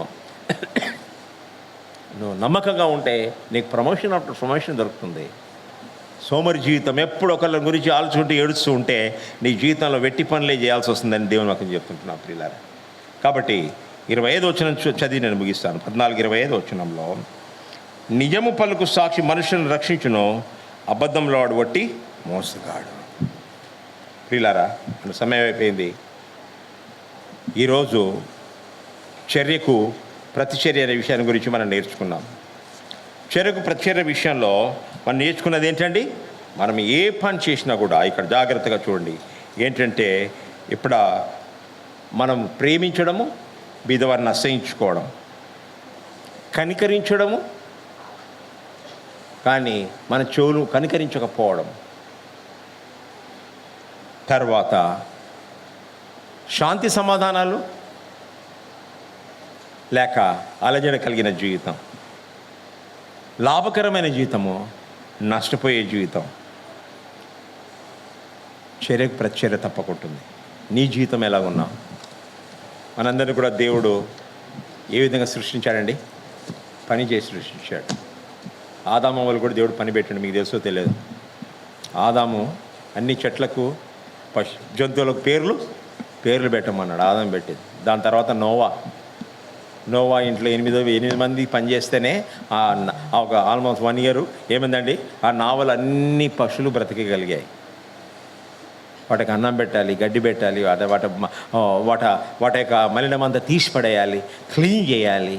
నువ్వు నమ్మకంగా ఉంటే నీకు ప్రమోషన్ ఆఫ్టర్ ప్రమోషన్ దొరుకుతుంది. సోమరి జీవితం ఎప్పుడు ఒకళ్ళ గురించి ఆలోచుకుంటూ ఏడుస్తూ ఉంటే నీ జీవితంలో వెట్టి పనులే చేయాల్సి వస్తుందని దేవుని వాక్యం చెప్తుంటున్నా ప్రియులారా. కాబట్టి 25వ వచనం చదివి నేను ముగిస్తాను. 14, 25వ వచనంలో, నిజము పలుకు సాక్షి మనుషులను రక్షించును, అబద్ధంలో వాడు వట్టి మోసగాడు. ప్రియులారా, మన సమయం అయిపోయింది. ఈరోజు చర్యకు ప్రతిచర్య అనే విషయాన్ని గురించి మనం నేర్చుకున్నాం. చర్యకు ప్రతిచర్య విషయంలో మనం నేర్చుకున్నది ఏంటండి? మనం ఏ పని చేసినా కూడా ఇక్కడ జాగ్రత్తగా చూడండి. ఏంటంటే ఇప్పుడు మనం ప్రేమించడము, బీదవారిని అసహించుకోవడం, కనికరించడము, కానీ మన చెవులు కనికరించకపోవడం, తర్వాత శాంతి సమాధానాలు లేక అలజడి కలిగిన జీవితం, లాభకరమైన జీవితము, నష్టపోయే జీవితం. చర్యకు ప్రతిచర్య తప్పకుంటుంది. నీ జీవితం ఎలా ఉన్నా? మనందరినీ కూడా దేవుడు ఏ విధంగా సృష్టించాడండి? పని చేసి సృష్టించాడు. ఆదాము వాళ్ళు కూడా దేవుడు పని పెట్టండి. మీకు తెలుసో తెలియదు. ఆదాము అన్ని చెట్లకు జంతువులకు పేర్లు పెట్టమన్నాడు. ఆదాం పెట్టింది. దాని తర్వాత నోవా ఇంట్లో 8 మంది పనిచేస్తేనే ఒక ఆల్మోస్ట్ 1 year ఏమైందండి, ఆ నావలు అన్ని పశువులు బ్రతికగలిగాయి. వాటికి అన్నం పెట్టాలి, గడ్డి పెట్టాలి, వాటి యొక్క మలినమంతా తీసి పడేయాలి, క్లీన్ చేయాలి.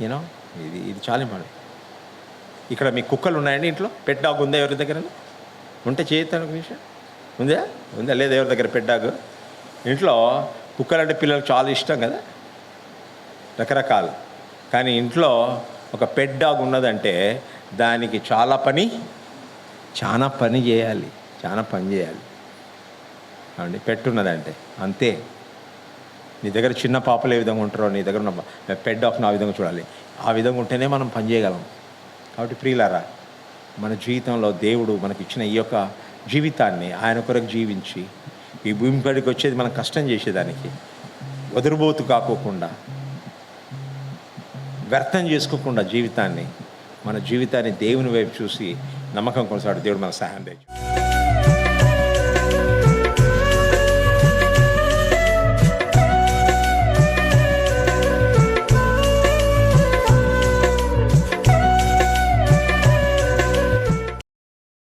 యూనో ఇది చాలా ఇంపార్టెంట్. ఇక్కడ మీ కుక్కలు ఉన్నాయండి ఇంట్లో? పెట్ డాగ్ ఉందా ఎవరి దగ్గర? ఉంటే చేయొద్దాను విషయం ఉందా లేదా? ఎవరి దగ్గర పెట్ డాగ్? ఇంట్లో కుక్కలంటే పిల్లలకు చాలా ఇష్టం కదా, రకరకాలు. కానీ ఇంట్లో ఒక పెట్ డాగ్ ఉన్నదంటే దానికి చాలా పని చేయాలి. అండి పెట్టున్నదంటే అంతే. నీ దగ్గర చిన్న పాపలు ఏ విధంగా ఉంటారో నీ దగ్గర ఉన్న పెట్ డాగ్ని ఆ విధంగా చూడాలి. ఆ విధంగా ఉంటేనే మనం పని చేయగలం. కాబట్టి ప్రియులారా, మన జీవితంలో దేవుడు మనకి ఇచ్చిన ఈ యొక్క జీవితాన్ని ఆయన కొరకు జీవించి ఈ భూమి పడికి వచ్చేది మనం కష్టం చేసేదానికి వదురుబోతు కాకోకుండా, వ్యర్థం చేసుకోకుండా మన జీవితాన్ని దేవుని వైపు చూసి నమ్మకం కొనసాడు దేవుడు మనకు సహాయం చేయ.